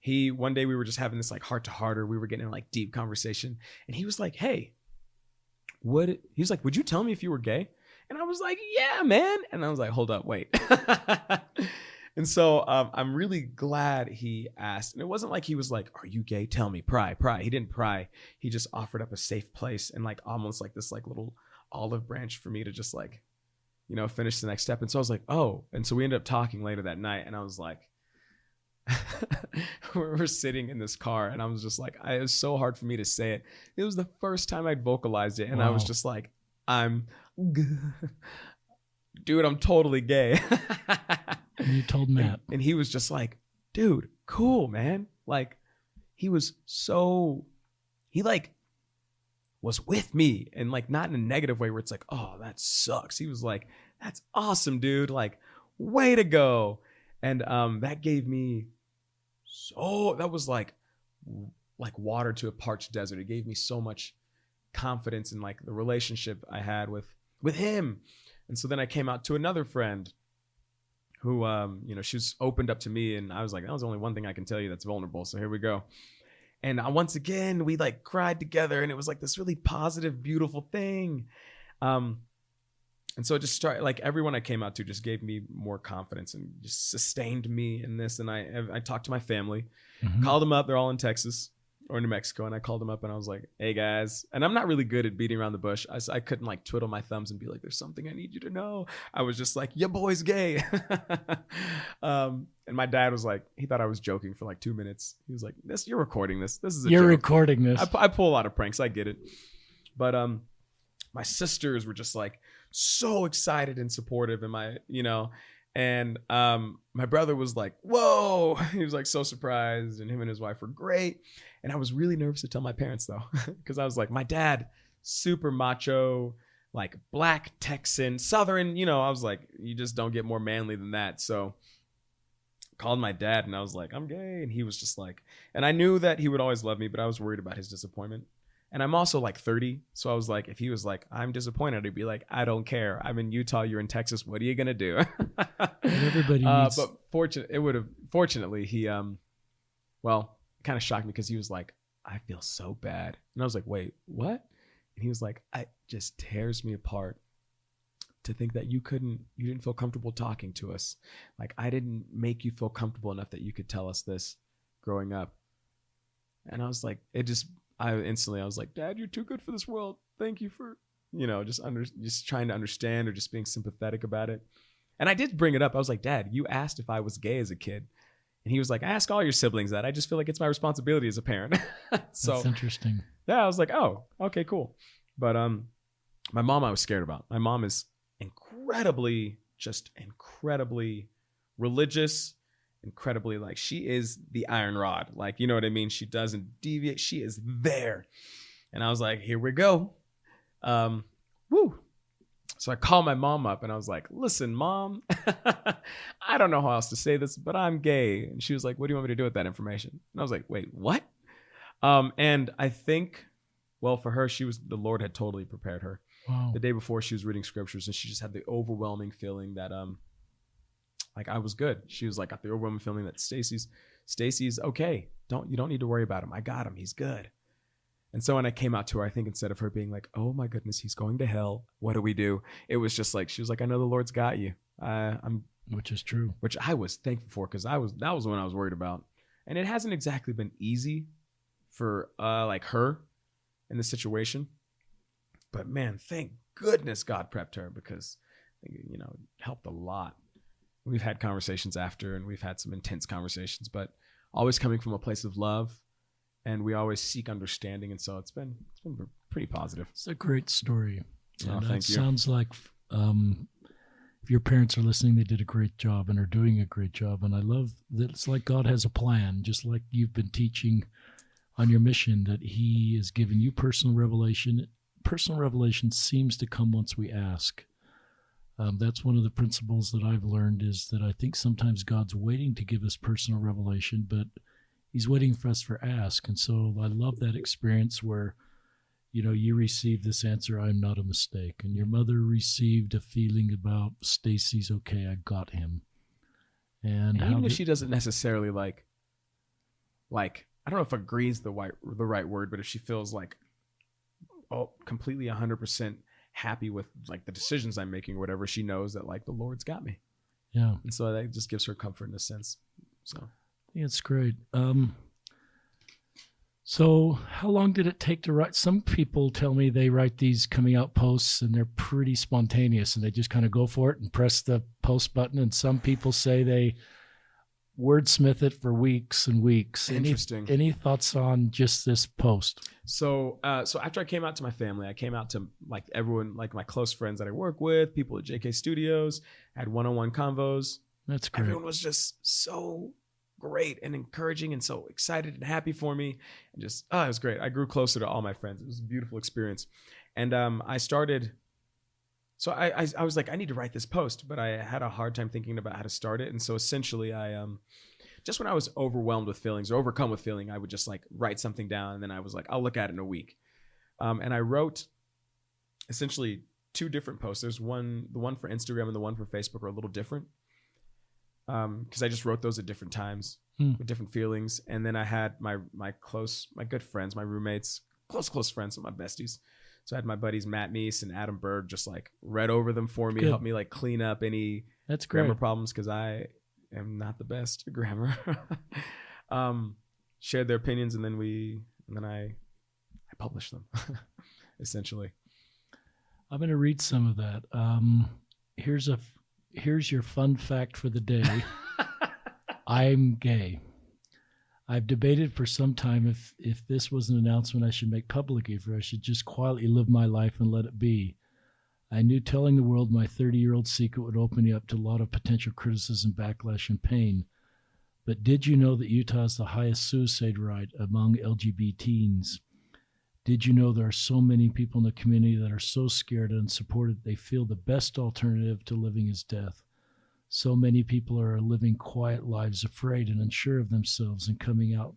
S2: One day we were just having this like heart to heart, or we were getting in like deep conversation, and he was like, hey, would you tell me if you were gay? And I was like, yeah, man. And I was like, hold up, wait. And so I'm really glad he asked. And it wasn't like he was like, are you gay? Tell me, pry. He didn't pry. He just offered up a safe place and like almost like this like little olive branch for me to just like finish the next step. And so I was like, oh. And so we ended up talking later that night, and I was like, we're sitting in this car, and I was just like, it was so hard for me to say it. It was the first time I'd vocalized it, and I was just like, dude, I'm totally gay.
S1: And you told Matt.
S2: And he was just like, dude, cool, man. Like, he was was with me, and like not in a negative way where it's like, oh, that sucks. He was like, that's awesome, dude. Like, way to go. And that gave me that was like water to a parched desert. It gave me so much confidence in like the relationship I had with him. And so then I came out to another friend who, she was opened up to me, and I was like, that was only one thing I can tell you that's vulnerable. So here we go. And once again, we like cried together, and it was like this really positive, beautiful thing. And so it just started, like, everyone I came out to just gave me more confidence and just sustained me in this. And I talked to my family, called them up. They're all in Texas or New Mexico. And I called them up, and I was like, hey guys. And I'm not really good at beating around the bush. I couldn't like twiddle my thumbs and be like, there's something I need you to know. I was just like, your boy's gay. And my dad was like, he thought I was joking for like 2 minutes. He was like, you're recording this. This is a joke.
S1: You're recording this.
S2: I pull a lot of pranks. I get it. But my sisters were just like so excited and supportive, and my brother was like, whoa. He was like so surprised, and him and his wife were great. And I was really nervous to tell my parents though, because I was like, my dad, super macho, like black Texan, Southern, I was like, you just don't get more manly than that. So called my dad, and I was like, I'm gay. And he was just like, and I knew that he would always love me, but I was worried about his disappointment. And I'm also like 30. So I was like, if he was like, I'm disappointed, I'd be like, I don't care. I'm in Utah. You're in Texas. What are you going to do?
S1: Everybody needs...
S2: But fortunately, he, kind of shocked me, because he was like, I feel so bad. And I was like, wait, what? And he was like, it just tears me apart to think that you didn't feel comfortable talking to us. Like, I didn't make you feel comfortable enough that you could tell us this growing up. And I was like, I was like, Dad, you're too good for this world. Thank you for, just trying to understand, or just being sympathetic about it. And I did bring it up. I was like, Dad, you asked if I was gay as a kid. And he was like, I ask all your siblings that. I just feel like it's my responsibility as a parent. So
S1: that's interesting.
S2: Yeah, I was like, oh, okay, cool. But my mom, I was scared about. My mom is incredibly religious, incredibly, like, she is the iron rod. Like, you know what I mean? She doesn't deviate. She is there. And I was like, here we go. Woo. So I called my mom up, and I was like, listen, Mom, I don't know how else to say this, but I'm gay. And she was like, what do you want me to do with that information? And I was like, wait, what? And I think, for her, the Lord had totally prepared her.
S1: Wow. The
S2: day before, she was reading scriptures, and she just had the overwhelming feeling that, like, I was good. She was like, got the overwhelming feeling that Stacey's okay. You don't need to worry about him. I got him. He's good. And so when I came out to her, I think instead of her being like, oh my goodness, he's going to hell, what do we do? It was just like, she was like, I know the Lord's got you.
S1: Which is true.
S2: Which I was thankful for, because that was the one I was worried about. And it hasn't exactly been easy for like her in this situation. But man, thank goodness God prepped her, because it helped a lot. We've had conversations after, and we've had some intense conversations, but always coming from a place of love. And we always seek understanding, and so it's been pretty positive.
S1: It's a great story.
S2: Oh, thank you.
S1: Sounds like if your parents are listening, they did a great job and are doing a great job. And I love that it's like God has a plan, just like you've been teaching on your mission, that He has given you personal revelation. Personal revelation seems to come once we ask. That's one of the principles that I've learned, is that I think sometimes God's waiting to give us personal revelation, but He's waiting for us for ask. And so I love that experience where, you received this answer, I'm not a mistake. And your mother received a feeling about Stacey's okay, I got him. And
S2: even if she doesn't necessarily like, I don't know if agrees the right word, but if she feels like, completely 100% happy with like the decisions I'm making or whatever, she knows that like the Lord's got me.
S1: Yeah.
S2: And so that just gives her comfort in a sense. So.
S1: It's great. So how long did it take to write? Some people tell me they write these coming out posts and they're pretty spontaneous and they just kind of go for it and press the post button. And some people say they wordsmith it for weeks and weeks.
S2: Interesting.
S1: Any thoughts on just this post?
S2: So after I came out to my family, I came out to like everyone, like my close friends that I work with, people at JK Studios, had one-on-one convos.
S1: That's great.
S2: Everyone was just so great and encouraging and so excited and happy for me. And just, it was great. I grew closer to all my friends. It was a beautiful experience. And I started, so I was like, I need to write this post, but I had a hard time thinking about how to start it. And so essentially I, just when I was overwhelmed with feelings or overcome with feeling, I would just like write something down. And then I was like, I'll look at it in a week. And I wrote essentially 2 different posts. There's the one for Instagram and the one for Facebook are a little different. Because I just wrote those at different times with different feelings. And then I had my good friends, my roommates, close friends, some of my besties. So I had my buddies, Matt Meese and Adam Berg, just like read over them for me, help me like clean up any grammar problems. Cause I am not the best at grammar. Shared their opinions. And then I published them essentially.
S1: I'm going to read some of that. Here's your fun fact for the day. I'm gay. I've debated for some time if this was an announcement I should make publicly or I should just quietly live my life and let it be. I knew telling the world my 30-year-old secret would open me up to a lot of potential criticism, backlash, and pain. But did you know that Utah has the highest suicide rate among LGBT teens? Did you know there are so many people in the community that are so scared and unsupported they feel the best alternative to living is death? So many people are living quiet lives afraid and unsure of themselves and coming out.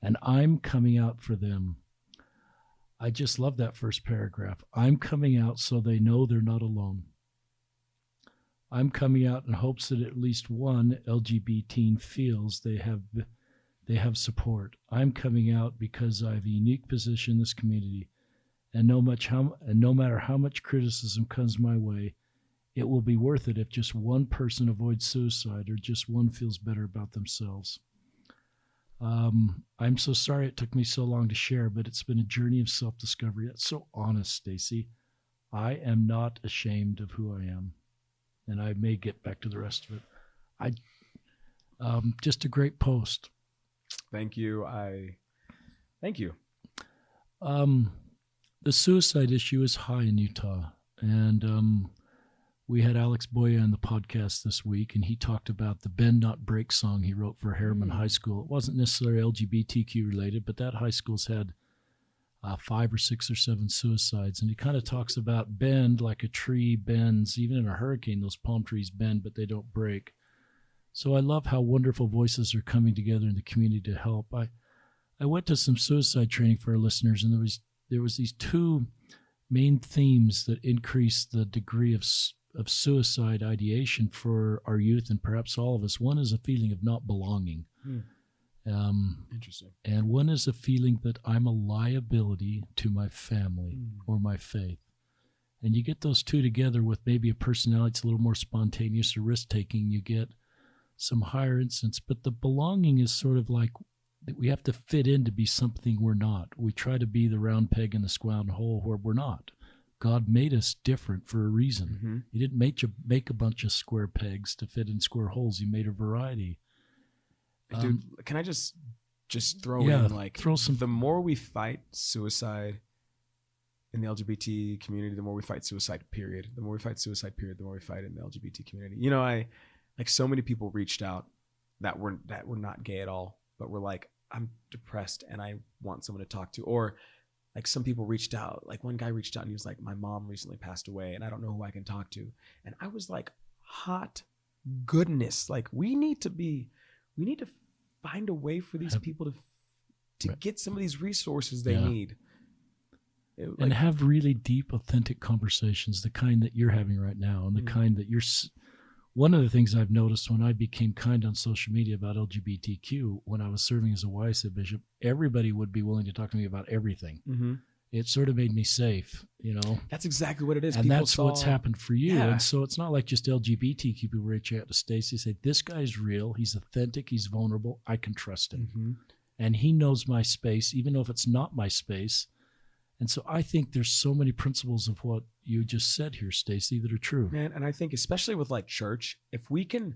S1: And I'm coming out for them. I just love that first paragraph. I'm coming out so they know they're not alone. I'm coming out in hopes that at least one LGBT teen feels they have support. I'm coming out because I have a unique position in this community, and no matter how much criticism comes my way, it will be worth it if just one person avoids suicide or just one feels better about themselves. I'm so sorry it took me so long to share, but it's been a journey of self-discovery. That's so honest, Stacey. I am not ashamed of who I am, and I may get back to the rest of it. Just a great post.
S2: Thank you. Thank you.
S1: The suicide issue is high in Utah, and we had Alex Boya on the podcast this week, and he talked about the Bend Not Break song he wrote for Harriman High School. It wasn't necessarily LGBTQ related, but that high school's had 5 or 6 or 7 suicides, and he kind of talks about bend like a tree bends. Even in a hurricane, those palm trees bend, but they don't break. So I love how wonderful voices are coming together in the community to help. I went to some suicide training for our listeners, and there was these 2 main themes that increase the degree of suicide ideation for our youth and perhaps all of us. One is a feeling of not belonging.
S2: Interesting.
S1: And one is a feeling that I'm a liability to my family or my faith. And you get those 2 together with maybe a personality that's a little more spontaneous or risk-taking, you get some higher instance. But the belonging is sort of like we have to fit in to be something we're not. We try to be the round peg in the square hole where we're not. God made us different for a reason. Mm-hmm. He didn't make a bunch of square pegs to fit in square holes. He made a variety.
S2: Dude, can I just throw in like
S1: some?
S2: The more we fight suicide in the LGBT community, the more we fight suicide. Period. The more we fight suicide. Period. The more we fight in the LGBT community. You know, so many people reached out that were not gay at all, but were like, I'm depressed and I want someone to talk to, or like some people reached out, like one guy reached out and he was like, my mom recently passed away and I don't know who I can talk to. And I was like, hot goodness. Like we need to find a way for these people to get some of these resources they need.
S1: And have really deep, authentic conversations, the kind that you're having right now and the kind that you're... One of the things I've noticed when I became kind on social media about LGBTQ, when I was serving as a YSA bishop, everybody would be willing to talk to me about everything. Mm-hmm. It sort of made me safe, you know.
S2: That's exactly what it is.
S1: And that's what's happened for you. Yeah. And so it's not like just LGBTQ people reach out to Stacey and say, this guy's real, he's authentic, he's vulnerable, I can trust him.
S2: Mm-hmm.
S1: and he knows my space, even though if it's not my space. And so I think there's so many principles of what you just said here, Stacey, that are true.
S2: Man, and I think especially with like church, if we can,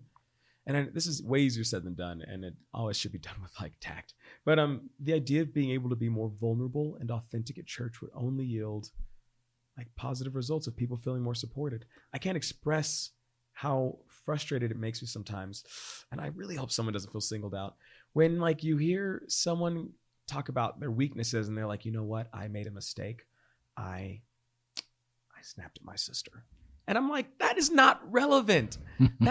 S2: this is way easier said than done, and it always should be done with like tact. But the idea of being able to be more vulnerable and authentic at church would only yield like positive results of people feeling more supported. I can't express how frustrated it makes me sometimes, and I really hope someone doesn't feel singled out when like you hear someone talk about their weaknesses and they're like, you know what, I made a mistake. I snapped at my sister. And I'm like, that is not relevant.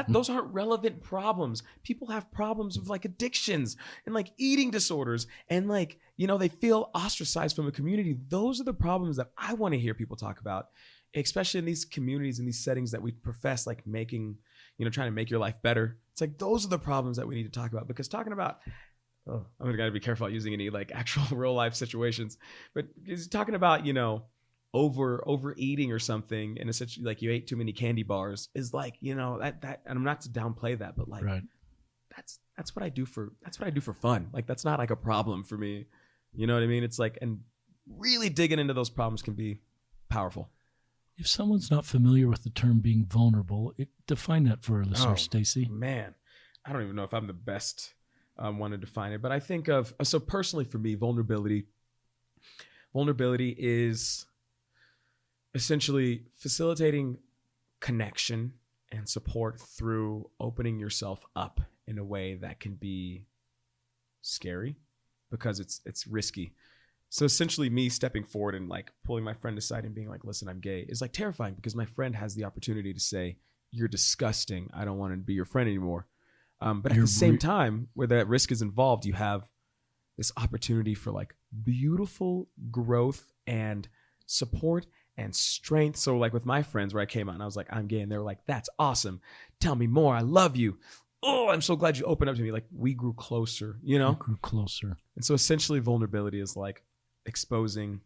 S2: Those aren't relevant problems. People have problems with like addictions and like eating disorders and like, you know, they feel ostracized from a community. Those are the problems that I want to hear people talk about, especially in these communities, in these settings that we profess like making, you know, trying to make your life better. It's like, those are the problems that we need to talk about, because talking about, I'm going to be careful about using any like actual real life situations, but is talking about, you know, overeating or something, and essentially like you ate too many candy bars is like, you know, that, and I'm not to downplay that, but like,
S1: right.
S2: That's what I do for fun. Like, that's not like a problem for me. You know what I mean? It's like, and really digging into those problems can be powerful.
S1: If someone's not familiar with the term being vulnerable, define that for our listeners, Stacey.
S2: Man, I don't even know if I'm the best one to define it, but I think of, so personally for me, vulnerability is essentially facilitating connection and support through opening yourself up in a way that can be scary because it's risky. So essentially me stepping forward and like pulling my friend aside and being like, listen, I'm gay, is like terrifying, because my friend has the opportunity to say, you're disgusting, I don't want to be your friend anymore. But at the same time, where that risk is involved, you have this opportunity for like beautiful growth and support and strength. So like with my friends, where I came out and I was like, I'm gay, and they were like, that's awesome, tell me more, I love you, oh, I'm so glad you opened up to me. Like, we grew closer, you know?
S1: We grew closer.
S2: And so essentially vulnerability is like exposing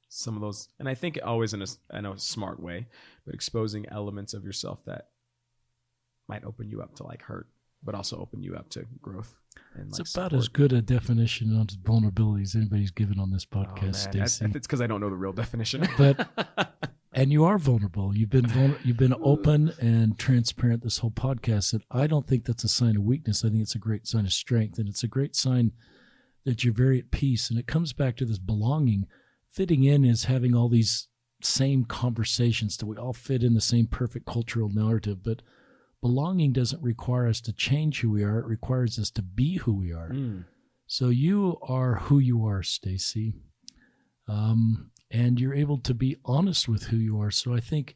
S2: some of those, and I think always in a smart way, but exposing elements of yourself that might open you up to like hurt, but also open you up to growth. And
S1: it's
S2: like
S1: about
S2: support.
S1: as good a definition of vulnerability as anybody's given on this podcast, Stacey.
S2: It's because I don't know the real definition.
S1: And you are vulnerable. You've been open and transparent this whole podcast, and I don't think that's a sign of weakness. I think it's a great sign of strength, and it's a great sign that you're very at peace. And it comes back to this belonging. Fitting in is having all these same conversations that we all fit in the same perfect cultural narrative, but belonging doesn't require us to change who we are. It requires us to be who we are. So you are who you are, Stacey. And you're able to be honest with who you are. So I think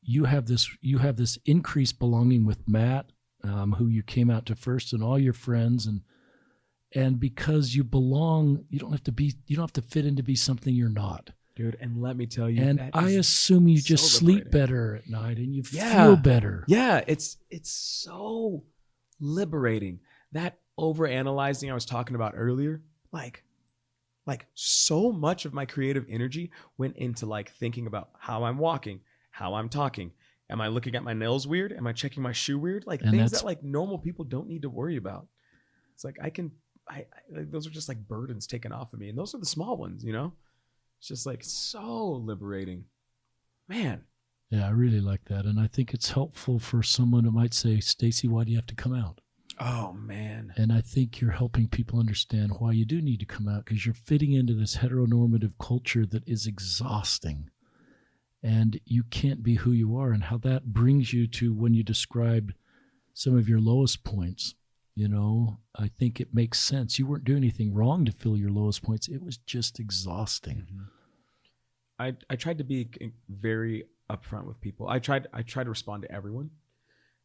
S1: you have this increased belonging with Matt, who you came out to first, and all your friends, and because you belong, you don't have to fit in to be something you're not.
S2: Dude, and let me tell you,
S1: and I assume you just sleep better at night and you feel better.
S2: Yeah, it's so liberating. That overanalyzing I was talking about earlier, like so much of my creative energy went into like thinking about how I'm walking, how I'm talking. Am I looking at my nails weird? Am I checking my shoe weird? Like, and things that like normal people don't need to worry about. It's like those are just like burdens taken off of me. And those are the small ones, you know? It's just like so liberating, man.
S1: Yeah, I really like that. And I think it's helpful for someone who might say, Stacey, why do you have to come out?
S2: Oh, man.
S1: And I think you're helping people understand why you do need to come out, because you're fitting into this heteronormative culture that is exhausting. And you can't be who you are, and how that brings you to when you describe some of your lowest points. You know, I think it makes sense. You weren't doing anything wrong to feel your lowest points. It was just exhausting.
S2: Mm-hmm. I tried to be very upfront with people. I tried to respond to everyone,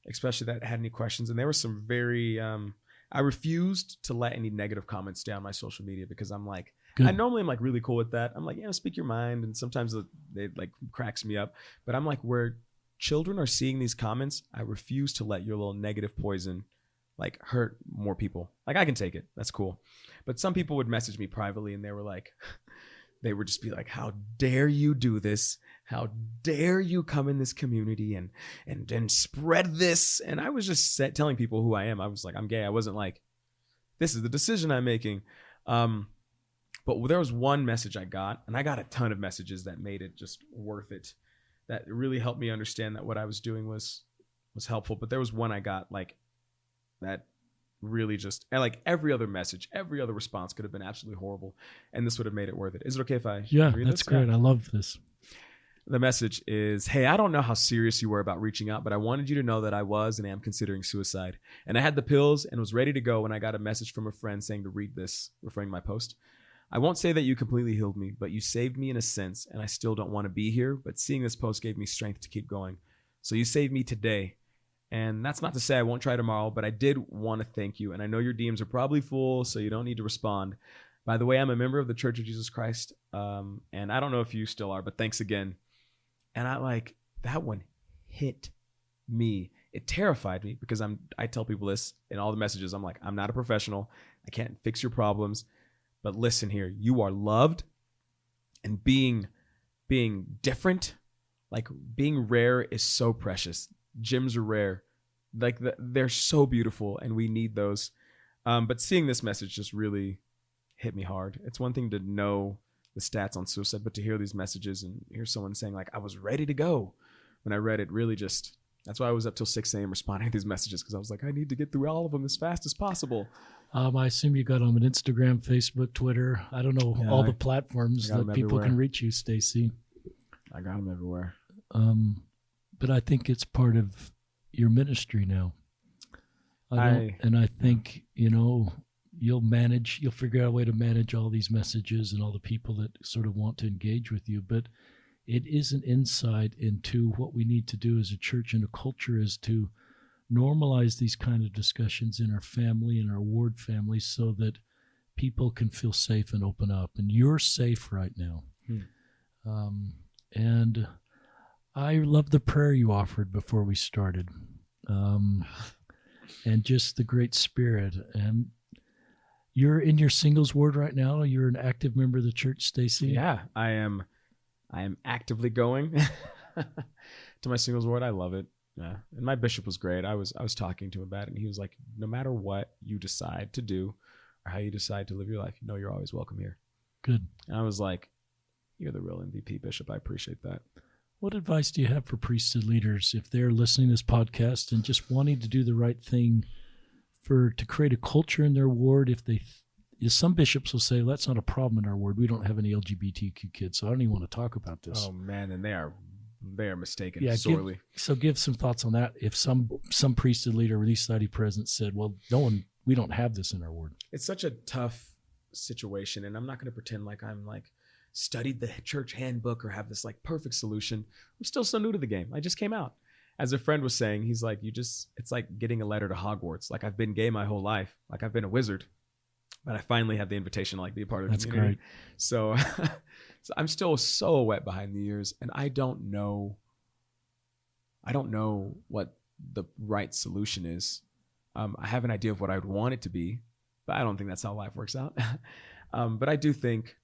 S2: especially that had any questions. And there were some very, I refused to let any negative comments stay on my social media, because I'm like, good. I normally am like really cool with that. I'm like, speak your mind. And sometimes it like cracks me up, but I'm like, where children are seeing these comments, I refuse to let your little negative poison like hurt more people. Like, I can take it. That's cool. But some people would message me privately, and they were like, they would just be like, how dare you do this? How dare you come in this community and spread this? And I was just telling people who I am. I was like, I'm gay. I wasn't like, This is the decision I'm making. But there was one message I got, and I got a ton of messages that made it just worth it. That really helped me understand that what I was doing was helpful. But there was one I got like that really just, and like every other message, every other response could have been absolutely horrible, and this would have made it worth it. Is it okay if I read
S1: that's
S2: this?
S1: great. I love this.
S2: The message is, hey, I don't know how serious you were about reaching out, but I wanted you to know that I was and am considering suicide. And I had the pills and was ready to go when I got a message from a friend saying to read this, referring to my post. I won't say that you completely healed me, but you saved me in a sense, and I still don't want to be here, but seeing this post gave me strength to keep going. So you saved me today. And that's not to say I won't try tomorrow, but I did want to thank you. And I know your DMs are probably full, so you don't need to respond. By the way, I'm a member of the Church of Jesus Christ, and I don't know if you still are, but thanks again. And that one hit me. It terrified me because I tell people this in all the messages. I'm like, I'm not a professional. I can't fix your problems. But listen here, you are loved, and being different, like being rare is so precious. Gems are rare. Like they're so beautiful, and we need those. But seeing this message just really hit me hard. It's one thing to know the stats on suicide, but to hear these messages and hear someone saying like, I was ready to go when I read it, really just, that's why I was up till 6 a.m. responding to these messages, because I was like, I need to get through all of them as fast as possible.
S1: I assume you got them on Instagram, Facebook, Twitter. I don't know, all the platforms that people can reach you, Stacey.
S2: I got them everywhere.
S1: But I think it's part of your ministry now. I think, you'll figure out a way to manage all these messages and all the people that sort of want to engage with you. But it is an insight into what we need to do as a church and a culture, is to normalize these kind of discussions in our family and our ward family so that people can feel safe and open up. And you're safe right now. And I love the prayer you offered before we started, and just the great spirit. And you're in your singles ward right now. You're an active member of the church, Stacey.
S2: Yeah, I am actively going to my singles ward. I love it. Yeah, and my bishop was great. I was talking to him about it, and he was like, no matter what you decide to do or how you decide to live your life, you're always welcome here.
S1: Good.
S2: And I was like, you're the real MVP, Bishop. I appreciate that.
S1: What advice do you have for priesthood leaders if they're listening to this podcast and just wanting to do the right thing to create a culture in their ward? Some bishops will say, that's not a problem in our ward. We don't have any LGBTQ kids, so I don't even want to talk about this.
S2: Oh man, and they are mistaken,
S1: sorely. Give some thoughts on that. If some priesthood leader or these society presidents said, well, we don't have this in our ward.
S2: It's such a tough situation, and I'm not going to pretend like I'm like studied the church handbook or have this like perfect solution. I'm still so new to the game. I just came out. As a friend was saying, he's like, it's like getting a letter to Hogwarts. Like, I've been gay my whole life. Like, I've been a wizard, but I finally have the invitation to like be a part of the community. Great. So I'm still so wet behind the ears, and I don't know what the right solution is. I have an idea of what I would want it to be, but I don't think that's how life works out. But I do think,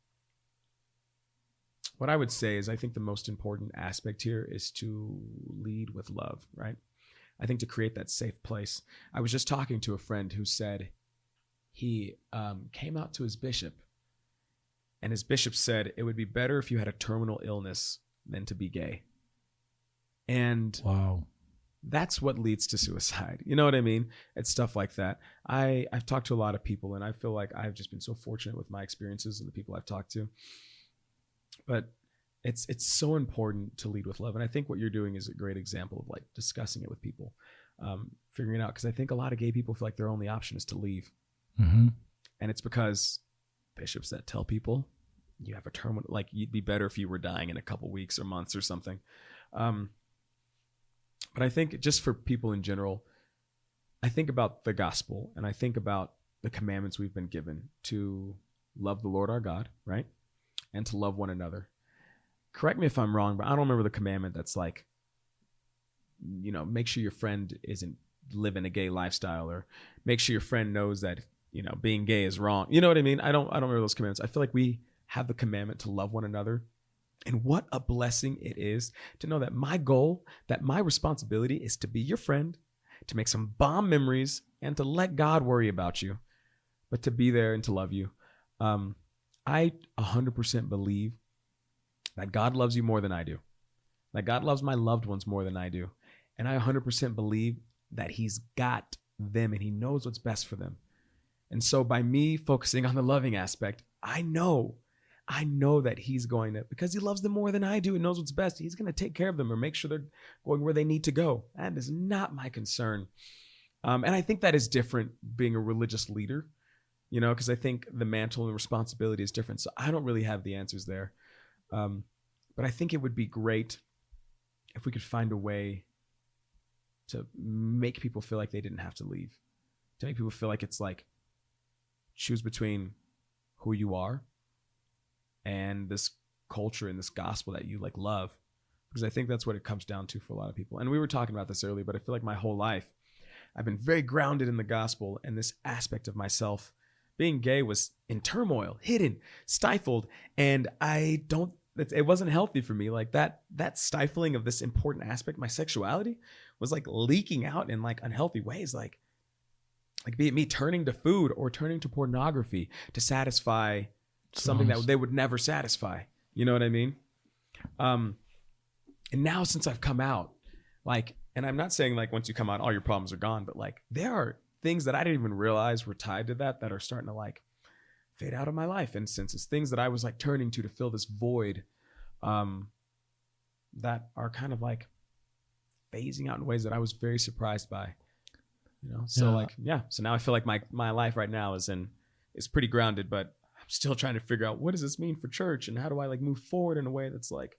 S2: what I would say is, I think the most important aspect here is to lead with love, right? I think to create that safe place. I was just talking to a friend who said he came out to his bishop, and his bishop said it would be better if you had a terminal illness than to be gay. And
S1: wow,
S2: that's what leads to suicide. You know what I mean? It's stuff like that. I've talked to a lot of people, and I feel like I've just been so fortunate with my experiences and the people I've talked to. But it's so important to lead with love. And I think what you're doing is a great example of like discussing it with people, figuring it out. Because I think a lot of gay people feel like their only option is to leave.
S1: Mm-hmm. And
S2: it's because bishops that tell people you have a terminal, like you'd be better if you were dying in a couple weeks or months or something. But I think just for people in general, I think about the gospel, and I think about the commandments we've been given to love the Lord our God, right? And to love one another. Correct me if I'm wrong, but I don't remember the commandment that's like, make sure your friend isn't living a gay lifestyle, or make sure your friend knows that, being gay is wrong. You know what I mean? I don't remember those commandments. I feel like we have the commandment to love one another. And what a blessing it is to know that my goal, that my responsibility is to be your friend, to make some bomb memories, and to let God worry about you. but to be there and to love you. I 100% believe that God loves you more than I do, that God loves my loved ones more than I do. And I 100% believe that he's got them and he knows what's best for them. And so by me focusing on the loving aspect, I know that he's going to, because he loves them more than I do and knows what's best, he's going to take care of them or make sure they're going where they need to go. That is not my concern. And I think that is different being a religious leader, because I think the mantle and responsibility is different. So I don't really have the answers there. But I think it would be great if we could find a way to make people feel like they didn't have to leave, to make people feel like it's like, choose between who you are and this culture and this gospel that you like love, because I think that's what it comes down to for a lot of people. And we were talking about this earlier, but I feel like my whole life I've been very grounded in the gospel, and this aspect of myself being gay was in turmoil, hidden, stifled, and it wasn't healthy for me. Like that stifling of this important aspect, my sexuality, was like leaking out in like unhealthy ways, like be it me turning to food or turning to pornography to satisfy something that they would never satisfy. You know what I mean? And now since I've come out, like, and I'm not saying like once you come out, all your problems are gone, but like there are things that I didn't even realize were tied to that are starting to like fade out of my life. And since it's things that I was like turning to fill this void, that are kind of like phasing out in ways that I was very surprised by. So so now I feel like my life right now is pretty grounded, but I'm still trying to figure out what does this mean for church and how do I like move forward in a way that's like.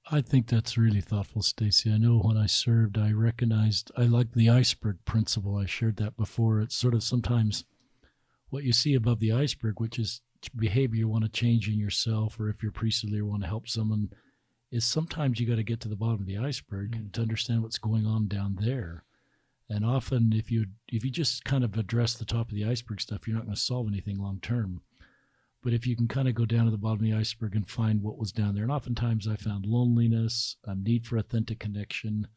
S1: I think that's really thoughtful, Stacey. I know when I served, I recognized I like the iceberg principle. I shared that before. It's sort of sometimes what you see above the iceberg, which is behavior you want to change in yourself, or if you're priestly or want to help someone, is sometimes you got to get to the bottom of the iceberg to understand what's going on down there. And often if you just kind of address the top of the iceberg stuff, you're not going to solve anything long term. But if you can kind of go down to the bottom of the iceberg and find what was down there, and oftentimes I found loneliness, a need for authentic connection,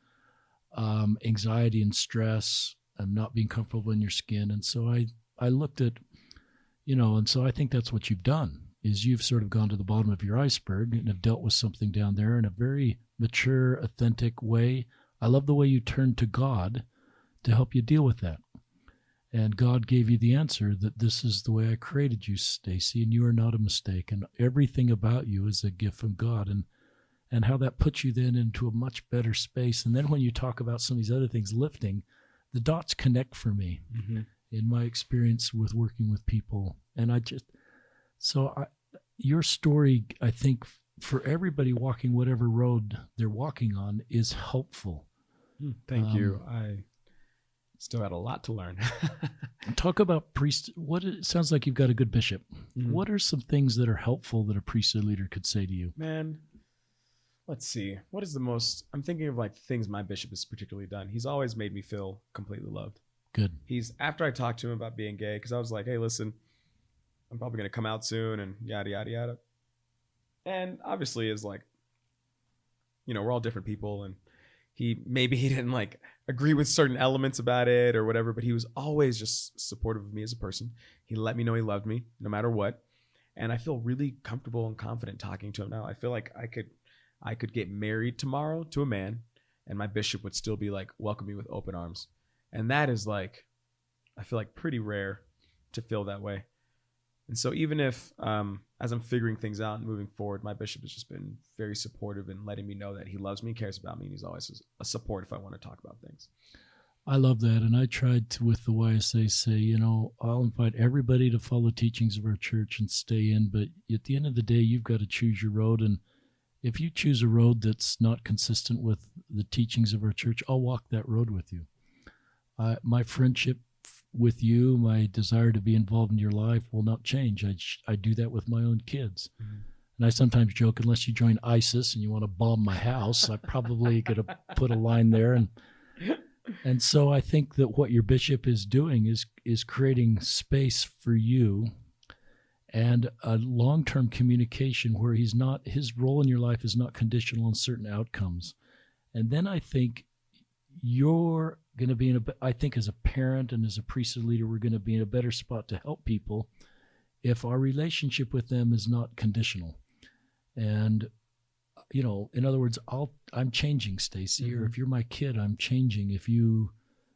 S1: anxiety and stress, and not being comfortable in your skin. And so I looked at, and so I think that's what you've done, is you've sort of gone to the bottom of your iceberg and have dealt with something down there in a very mature, authentic way. I love the way you turned to God to help you deal with that. And God gave you the answer that this is the way I created you, Stacey, and you are not a mistake. And everything about you is a gift from God. And how that puts you then into a much better space. And then when you talk about some of these other things lifting, the dots connect for me in my experience with working with people. And your story, I think, for everybody walking whatever road they're walking on is helpful.
S2: Thank you. I still had a lot to learn.
S1: Talk about priest. It sounds like you've got a good bishop.
S2: Mm-hmm.
S1: What are some things that are helpful that a priesthood leader could say to you?
S2: Man, let's see. What is the most? I'm thinking of like things my bishop has particularly done. He's always made me feel completely loved.
S1: Good.
S2: After I talked to him about being gay, because I was like, hey, listen, I'm probably going to come out soon and yada, yada, yada. And obviously is like, we're all different people, and he didn't like agree with certain elements about it or whatever, but he was always just supportive of me as a person. He let me know he loved me no matter what. And I feel really comfortable and confident talking to him now. I feel like I could get married tomorrow to a man and my bishop would still be like, welcome me with open arms. And that is like, I feel like pretty rare to feel that way. And so even if, as I'm figuring things out and moving forward, my bishop has just been very supportive and letting me know that he loves me, cares about me, and he's always a support if I want to talk about things.
S1: I love that. And I tried to, with the YSA, say, I'll invite everybody to follow teachings of our church and stay in. But at the end of the day, you've got to choose your road. And if you choose a road that's not consistent with the teachings of our church, I'll walk that road with you. My friendship with you, my desire to be involved in your life will not change. I do that with my own kids. Mm-hmm. And I sometimes joke, unless you join ISIS and you want to bomb my house, I probably could have put a line there. And so I think that what your bishop is doing is creating space for you and a long-term communication where his role in your life is not conditional on certain outcomes. And then I think you're going to be I think as a parent and as a priesthood leader, we're going to be in a better spot to help people if our relationship with them is not conditional. And, in other words, I'm changing, Stacey, or if you're my kid, I'm changing if you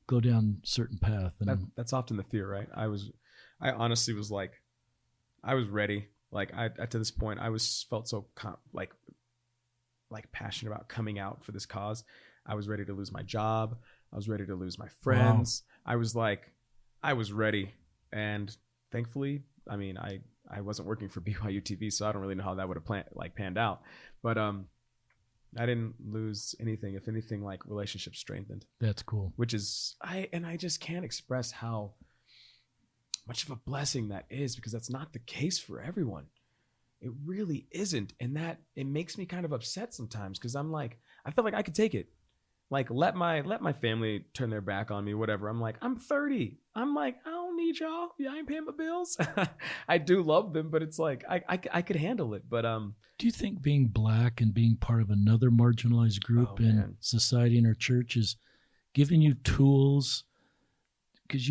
S1: go down a certain path. And
S2: that's often the fear, right? I honestly was like, I was ready. Like to this point, I felt so like passionate about coming out for this cause. I was ready to lose my job. I was ready to lose my friends. Wow. I was ready. And thankfully, I mean, I wasn't working for BYU TV, so I don't really know how that would have panned out. But I didn't lose anything. If anything, like relationships strengthened.
S1: That's cool.
S2: Which is I just can't express how much of a blessing that is, because that's not the case for everyone. It really isn't. And that it makes me kind of upset sometimes, because I'm like, I feel like I could take it. Like let my family turn their back on me, whatever. I'm like, I'm 30. I'm like, I don't need y'all. Yeah, I ain't paying my bills. I do love them, but it's like I could handle it. But
S1: do you think being Black and being part of another marginalized group in society in our church is giving you tools? Because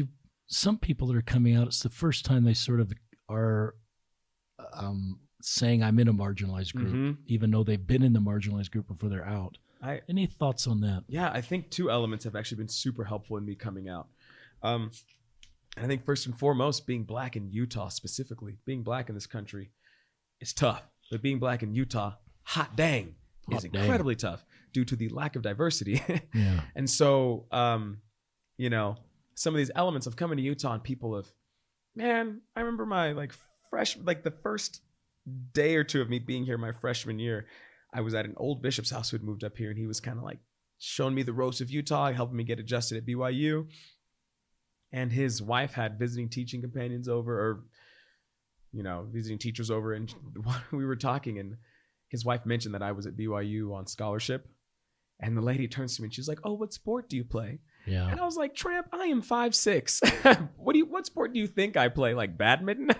S1: some people that are coming out, it's the first time they sort of are saying I'm in a marginalized group, even though they've been in the marginalized group before they're out. Any thoughts on that? Yeah,
S2: I think two elements have actually been super helpful in me coming out. I think first and foremost, being Black in Utah specifically, being Black in this country is tough. But being Black in Utah, is incredibly tough due to the lack of diversity.
S1: Yeah.
S2: And so, some of these elements of coming to Utah, and people I remember my the first day or two of me being here my freshman year, I was at an old bishop's house who had moved up here, and he was kind of like showing me the ropes of Utah, helping me get adjusted at BYU. And his wife had visiting teaching companions over, or, visiting teachers over. And we were talking, and his wife mentioned that I was at BYU on scholarship. And the lady turns to me and she's like, "Oh, what sport do you play?"
S1: Yeah.
S2: And I was like, "Tramp, I am 5'6". What sport do you think I play? Like badminton?"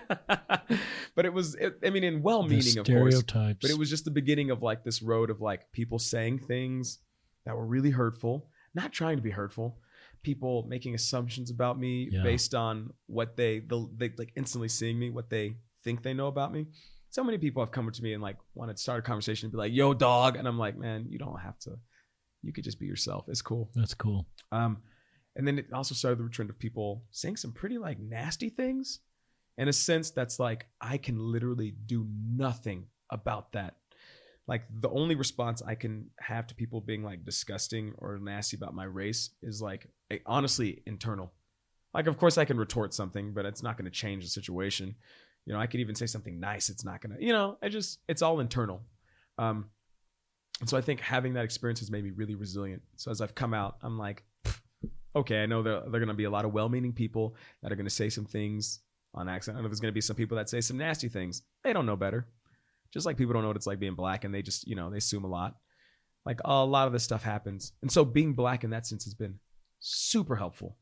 S2: But in well-meaning, of course. But it was just the beginning of like this road of like people saying things that were really hurtful, not trying to be hurtful. People making assumptions about me based on what they like instantly seeing me, what they think they know about me. So many people have come up to me and like wanted to start a conversation and be like, "Yo, dog," and I'm like, "Man, you don't have to. You could just be yourself. It's cool."
S1: That's cool.
S2: And then it also started the trend of people saying some pretty like nasty things, in a sense that's like, I can literally do nothing about that. Like the only response I can have to people being like disgusting or nasty about my race is like honestly internal. Like, of course I can retort something, but it's not going to change the situation. I could even say something nice. It's not going to, it's all internal. And so I think having that experience has made me really resilient. So as I've come out, I'm like, okay, I know there are going to be a lot of well-meaning people that are going to say some things on accident. I know there's going to be some people that say some nasty things. They don't know better. Just like people don't know what it's like being Black, and they just, they assume a lot. Like a lot of this stuff happens. And so being Black in that sense has been super helpful.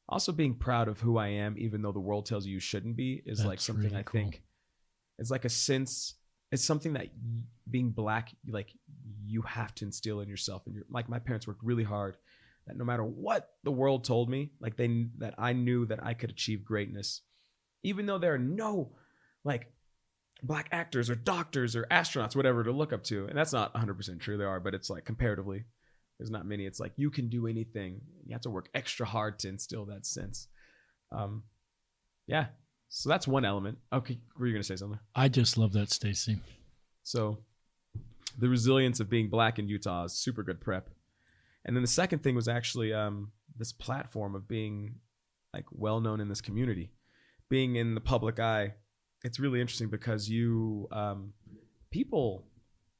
S2: Also being proud of who I am, even though the world tells you shouldn't be, is like something really I think is like a sense. It's something that being Black, like you have to instill in yourself. And like my parents worked really hard that no matter what the world told me, like that I knew that I could achieve greatness, even though there are no like Black actors or doctors or astronauts, whatever, to look up to. And that's not 100% true. There are, but it's like comparatively, there's not many. It's like you can do anything. You have to work extra hard to instill that sense. Yeah. So that's one element. Okay, were you going to say something?
S1: I just love that, Stacey.
S2: So the resilience of being Black in Utah is super good prep. And then the second thing was actually this platform of being like well-known in this community, being in the public eye. It's really interesting because people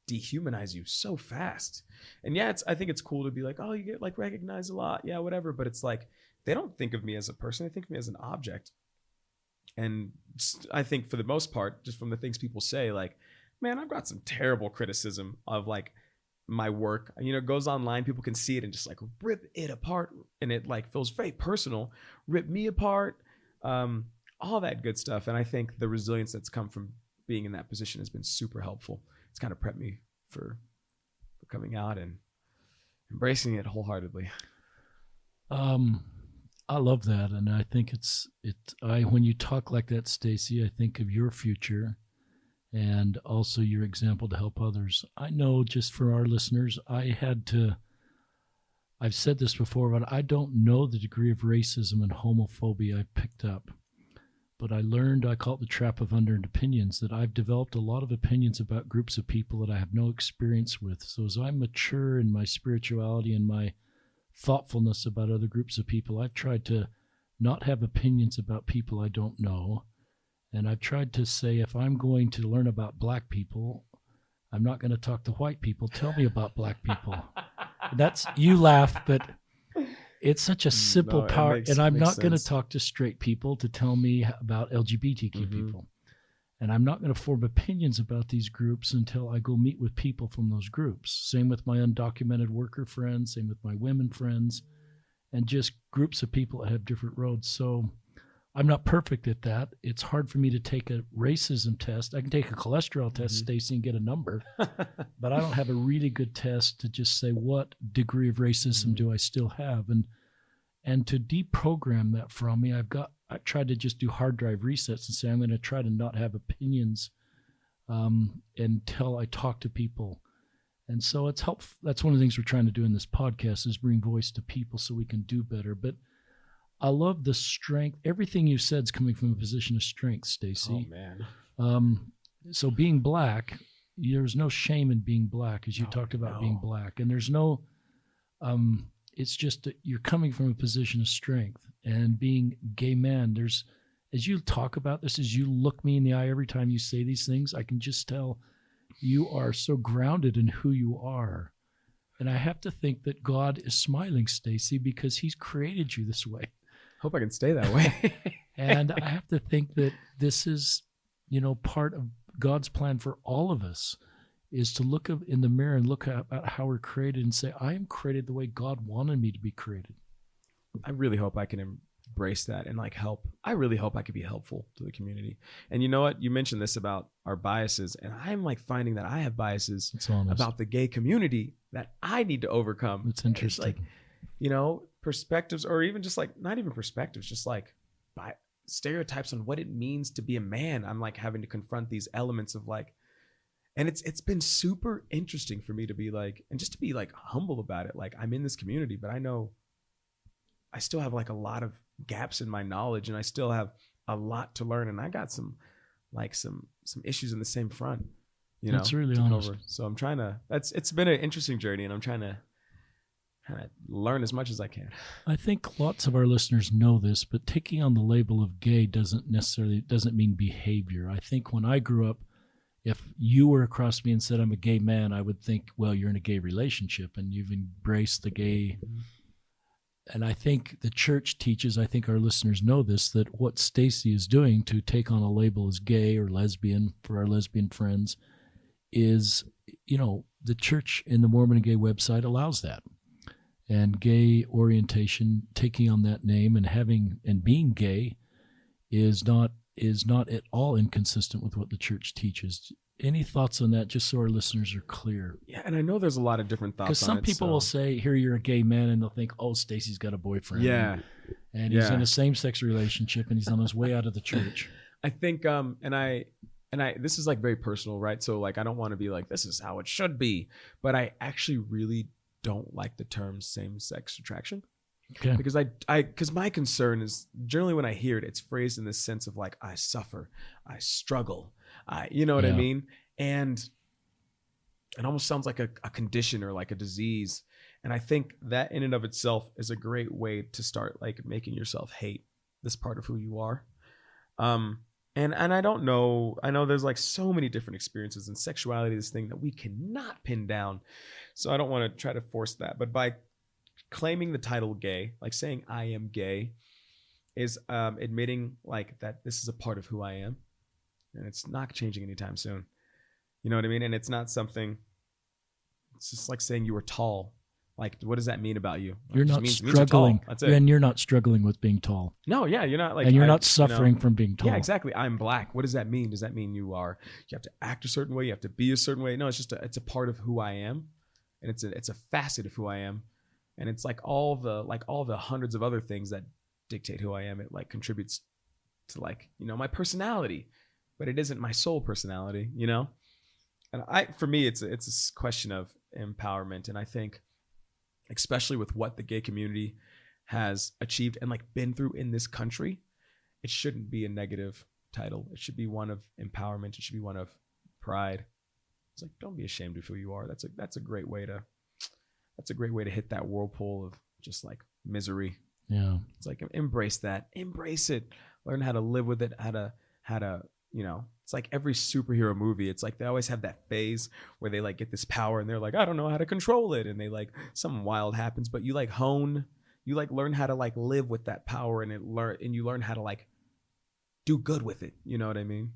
S2: dehumanize you so fast. And yeah, I think it's cool to be like, oh, you get like recognized a lot. Yeah, whatever. But it's like, they don't think of me as a person. They think of me as an object. And I think for the most part, just from the things people say, like, man, I've got some terrible criticism of like my work. It goes online. People can see it and just like rip it apart. And it like feels very personal. Rip me apart. All that good stuff. And I think the resilience that's come from being in that position has been super helpful. It's kind of prepped me for coming out and embracing it wholeheartedly.
S1: I love that, and I think when you talk like that, Stacey, I think of your future and also your example to help others. I know, just for our listeners, I've said this before, but I don't know the degree of racism and homophobia I picked up. But I call it the trap of unearned opinions, that I've developed a lot of opinions about groups of people that I have no experience with. So as I mature in my spirituality and my thoughtfulness about other groups of people, I've tried to not have opinions about people I don't know. And I've tried to say, if I'm going to learn about black people, I'm not going to talk to white people. Tell me about black people. You laugh, but it's such a simple power. And I'm not going to talk to straight people to tell me about LGBTQ people. And I'm not going to form opinions about these groups until I go meet with people from those groups. Same with my undocumented worker friends, same with my women friends, and just groups of people that have different roads. So I'm not perfect at that. It's hard for me to take a racism test. I can take a cholesterol test, Stacey, and get a number, but I don't have a really good test to just say what degree of racism do I still have. And to deprogram that from me, I tried to just do hard drive resets and say, I'm going to try to not have opinions until I talk to people. And so it's helpful. That's one of the things we're trying to do in this podcast, is bring voice to people so we can do better. But I love the strength. Everything you said is coming from a position of strength, Stacey.
S2: Oh, man.
S1: So being black, there's no shame in being black, as you talked about being black. And there's no, it's just that you're coming from a position of strength. And being gay man, as you talk about this, as you look me in the eye every time you say these things, I can just tell you are so grounded in who you are. And I have to think that God is smiling, Stacey, because he's created you this way.
S2: Hope I can stay that way.
S1: And I have to think that this is, part of God's plan for all of us, is to look in the mirror and look at how we're created and say, I am created the way God wanted me to be created.
S2: I really hope I can embrace that and help. I really hope I could be helpful to the community. And you know what? You mentioned this about our biases, and I'm finding that I have biases about the gay community that I need to overcome.
S1: It's interesting.
S2: It's perspectives, or even just not even perspectives, just stereotypes on what it means to be a man. I'm having to confront these elements of and it's been super interesting for me to be and just to be humble about it. I'm in this community, but I know I still have a lot of gaps in my knowledge, and I still have a lot to learn. And I got some issues in the same front,
S1: That's really honest.
S2: So I'm trying to, it's been an interesting journey, and I'm trying to learn as much as I can.
S1: I think lots of our listeners know this, but taking on the label of gay doesn't mean behavior. I think when I grew up, if you were across me and said I'm a gay man, I would think, well, you're in a gay relationship and you've embraced the gay. And I think the church teaches, I think our listeners know this, that what Stacey is doing to take on a label as gay or lesbian for our lesbian friends is, the church in the Mormon and Gay website allows that. And gay orientation, taking on that name and being gay is not at all inconsistent with what the church teaches. Any thoughts on that, just so our listeners are clear?
S2: Yeah, and I know there's a lot of different thoughts on it.
S1: Because some people will say, here, you're a gay man, and they'll think, oh, Stacey's got a boyfriend.
S2: Yeah.
S1: And he's in a same-sex relationship, and he's on his way out of the church.
S2: I think, and I this is very personal, right? So I don't want to be this is how it should be. But I actually really don't like the term same-sex attraction.
S1: Okay.
S2: Because because my concern is, generally when I hear it, it's phrased in this sense of I suffer, I struggle, you know what I mean? And it almost sounds like a condition or a disease. And I think that in and of itself is a great way to start making yourself hate this part of who you are. And I don't know, I know there's so many different experiences, and sexuality is this thing that we cannot pin down. So I don't want to try to force that, but by claiming the title gay, saying I am gay, is admitting that this is a part of who I am, and it's not changing anytime soon. You know what I mean? And it's not something, it's just saying you were tall. What does that mean about you?
S1: You're not struggling.
S2: That's it.
S1: And you're not struggling with being tall.
S2: No, yeah, you're not
S1: and you're not suffering from being tall.
S2: Yeah, exactly. I'm black. What does that mean? Does that mean you have to act a certain way? You have to be a certain way? No, it's just it's a part of who I am, and it's a facet of who I am. And it's like all the hundreds of other things that dictate who I am. It like contributes to like, you know, my personality, but it isn't my sole personality, you know? And for me, it's a question of empowerment. And I think, especially with what the gay community has achieved and like been through in this country, it shouldn't be a negative title. It should be one of empowerment. It should be one of pride. It's like, don't be ashamed of who you are. That's a great way to hit that whirlpool of just like misery.
S1: Yeah.
S2: It's like, embrace that, embrace it, learn how to live with it, how to, you know, it's like every superhero movie. It's like they always have that phase where they like get this power and they're like, I don't know how to control it. And they like, something wild happens, but you like you like learn how to like live with that power and you learn how to like do good with it. You know what I mean?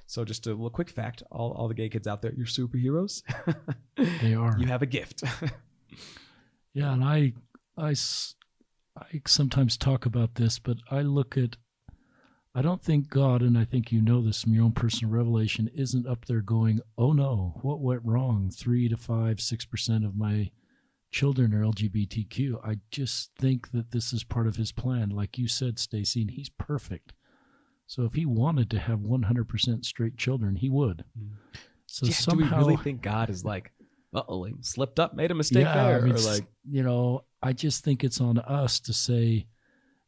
S2: So just a little quick fact, all the gay kids out there, you're superheroes.
S1: They are.
S2: You have a gift.
S1: Yeah. And I sometimes talk about this, but I don't think God, and I think you know this from your own personal revelation, isn't up there going, oh no, what went wrong? 3 to 5, 6% of my children are LGBTQ. I just think that this is part of his plan. Like you said, Stacey, and he's perfect. So if he wanted to have 100% straight children, he would. So
S2: yeah,
S1: somehow,
S2: do we really think God is like, he slipped up, made a mistake there?
S1: I mean,
S2: or like,
S1: you know, I just think it's on us to say,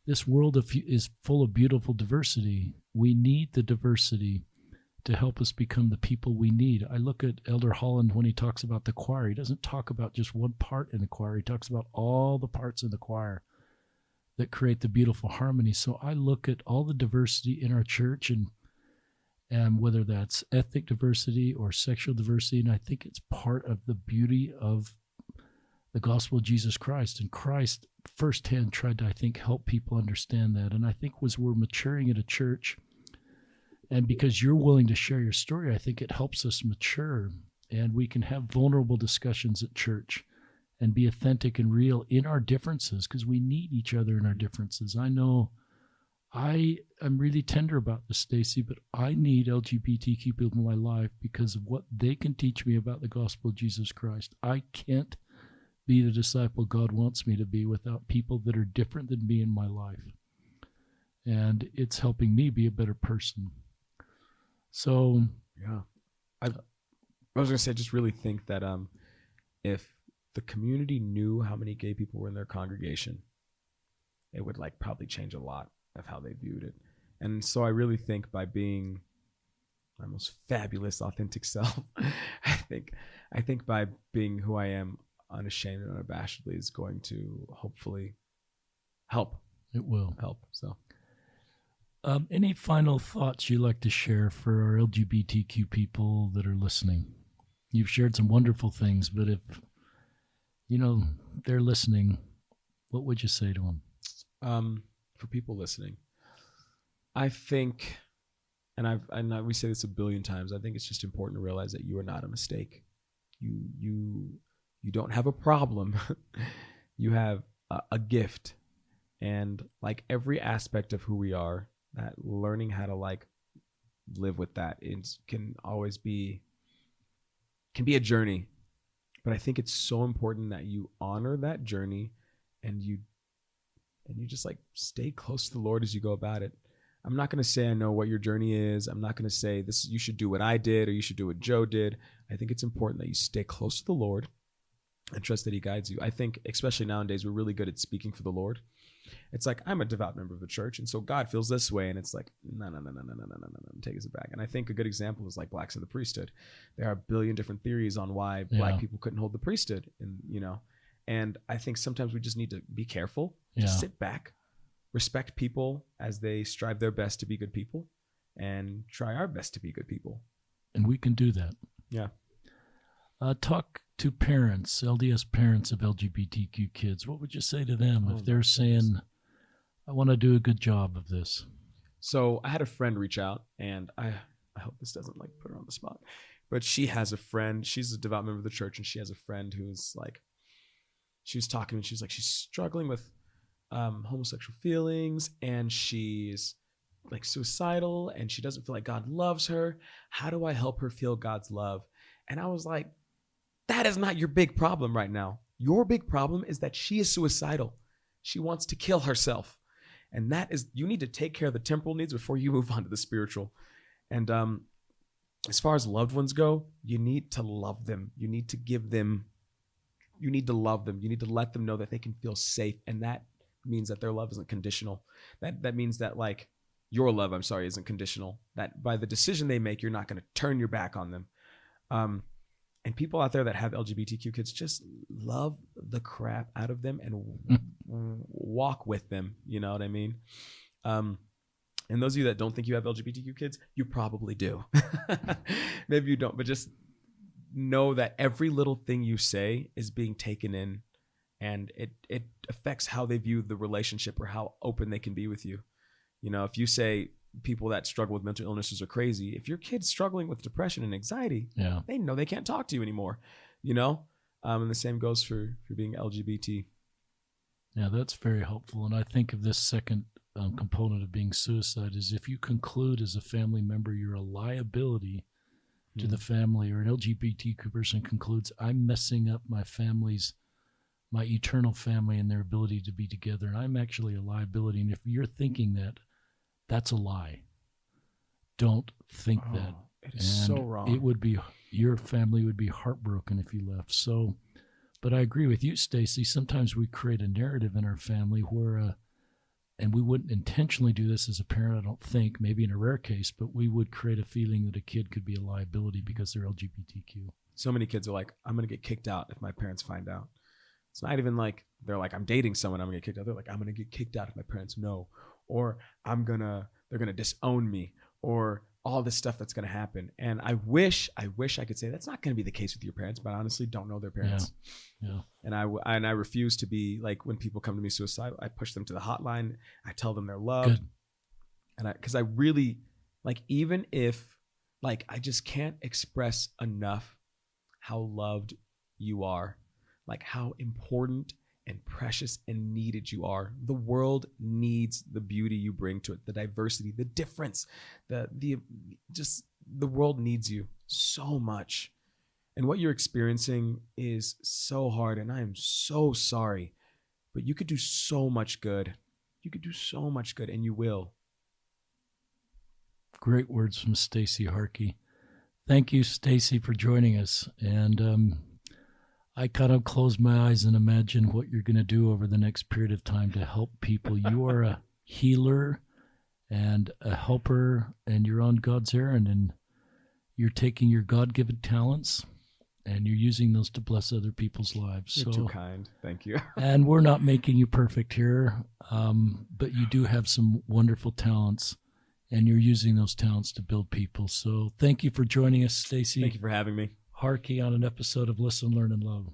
S1: this world is full of beautiful diversity. We need the diversity to help us become the people we need. I look at Elder Holland when he talks about the choir. He doesn't talk about just one part in the choir. He talks about all the parts in the choir that create the beautiful harmony. So I look at all the diversity in our church, and whether that's ethnic diversity or sexual diversity, and I think it's part of the beauty of the gospel of Jesus Christ. And Christ firsthand tried to, I think, help people understand that. And I think as we're maturing in a church, and because you're willing to share your story, I think it helps us mature, and we can have vulnerable discussions at church and be authentic and real in our differences, because we need each other in our differences. I know I am really tender about this, Stacey, but I need LGBTQ people in my life because of what they can teach me about the gospel of Jesus Christ. I can't be the disciple God wants me to be without people that are different than me in my life. And it's helping me be a better person. So,
S2: yeah, I was going to say, I just really think that if the community knew how many gay people were in their congregation, it would like probably change a lot of how they viewed it. And so I really think by being my most fabulous, authentic self, I think by being who I am, unashamed and unabashedly, is going to hopefully help.
S1: It will
S2: help. So,
S1: any final thoughts you'd like to share for our LGBTQ people that are listening? You've shared some wonderful things, but if you know they're listening, what would you say to them?
S2: For people listening, I think, and we say this a billion times, I think it's just important to realize that you are not a mistake. You don't have a problem. You have a gift, and like every aspect of who we are, that learning how to like live with that can be a journey. But I think it's so important that you honor that journey, and you just like stay close to the Lord as you go about it. I'm not going to say I know what your journey is. I'm not going to say you should do what I did or you should do what Joe did. I think it's important that you stay close to the Lord and trust that he guides you. I think especially nowadays, we're really good at speaking for the Lord. It's like, I'm a devout member of the church, and so God feels this way. And it's like, no, take us back. And I think a good example is like blacks in the priesthood. There are a billion different theories on why black people couldn't hold the priesthood. And I think sometimes we just need to be careful, just sit back, respect people as they strive their best to be good people, and try our best to be good people.
S1: And we can do that.
S2: Yeah.
S1: Talk to parents, LDS parents of LGBTQ kids. What would you say to them if they're saying, I want to do a good job of this?
S2: So I had a friend reach out, and I hope this doesn't like put her on the spot, but she has a friend. She's a devout member of the church, and she has a friend who's like, she was talking, and she's like, she's struggling with homosexual feelings, and she's like suicidal, and she doesn't feel like God loves her. How do I help her feel God's love? And I was like, that is not your big problem right now. Your big problem is that she is suicidal. She wants to kill herself. And that is, you need to take care of the temporal needs before you move on to the spiritual. And as far as loved ones go, you need to love them. You need to give them, you need to love them. You need to let them know that they can feel safe. And that means that their love isn't conditional. That means that like your love, isn't conditional. That by the decision they make, you're not going to turn your back on them. And people out there that have LGBTQ kids, just love the crap out of them and walk with them. You know what I mean? And those of you that don't think you have LGBTQ kids, you probably do. Maybe you don't, but just know that every little thing you say is being taken in, and it affects how they view the relationship or how open they can be with you. You know, if you say people that struggle with mental illnesses are crazy, if your kid's struggling with depression and anxiety, they know they can't talk to you anymore, you know? And the same goes for being LGBT.
S1: Yeah, that's very helpful. And I think of this second component of being suicide is if you conclude as a family member you're a liability to the family, or an LGBTQ person concludes I'm messing up my eternal family and their ability to be together, and I'm actually a liability. And if you're thinking that, that's a lie. Don't think that.
S2: It is so wrong.
S1: It would be, your family would be heartbroken if you left. So, but I agree with you, Stacey. Sometimes we create a narrative in our family where, and we wouldn't intentionally do this as a parent, I don't think, maybe in a rare case, but we would create a feeling that a kid could be a liability because they're LGBTQ.
S2: So many kids are like, I'm going to get kicked out if my parents find out. It's not even like they're like, I'm dating someone, I'm going to get kicked out. They're like, I'm going to get kicked out if my parents know. Or they're going to disown me, or all this stuff that's going to happen. And I wish I could say that's not going to be the case with your parents, but I honestly don't know their parents.
S1: Yeah.
S2: And I refuse to be like, when people come to me suicidal, I push them to the hotline. I tell them they're loved. Good. And because I really like, even if like, I just can't express enough how loved you are, like how important and precious and needed you are. The world needs the beauty you bring to it, the diversity, the difference, the world needs you so much. And what you're experiencing is so hard, and I am so sorry, but you could do so much good. You could do so much good, and you will.
S1: Great words from Stacey Harkey. Thank you, Stacey, for joining us. And I kind of close my eyes and imagine what you're going to do over the next period of time to help people. You are a healer and a helper, and you're on God's errand, and you're taking your God-given talents and you're using those to bless other people's lives.
S2: You're too kind. Thank you.
S1: And we're not making you perfect here, but you do have some wonderful talents, and you're using those talents to build people. So thank you for joining us, Stacey.
S2: Thank you for having me.
S1: Harkey on an episode of Listen, Learn, and Love.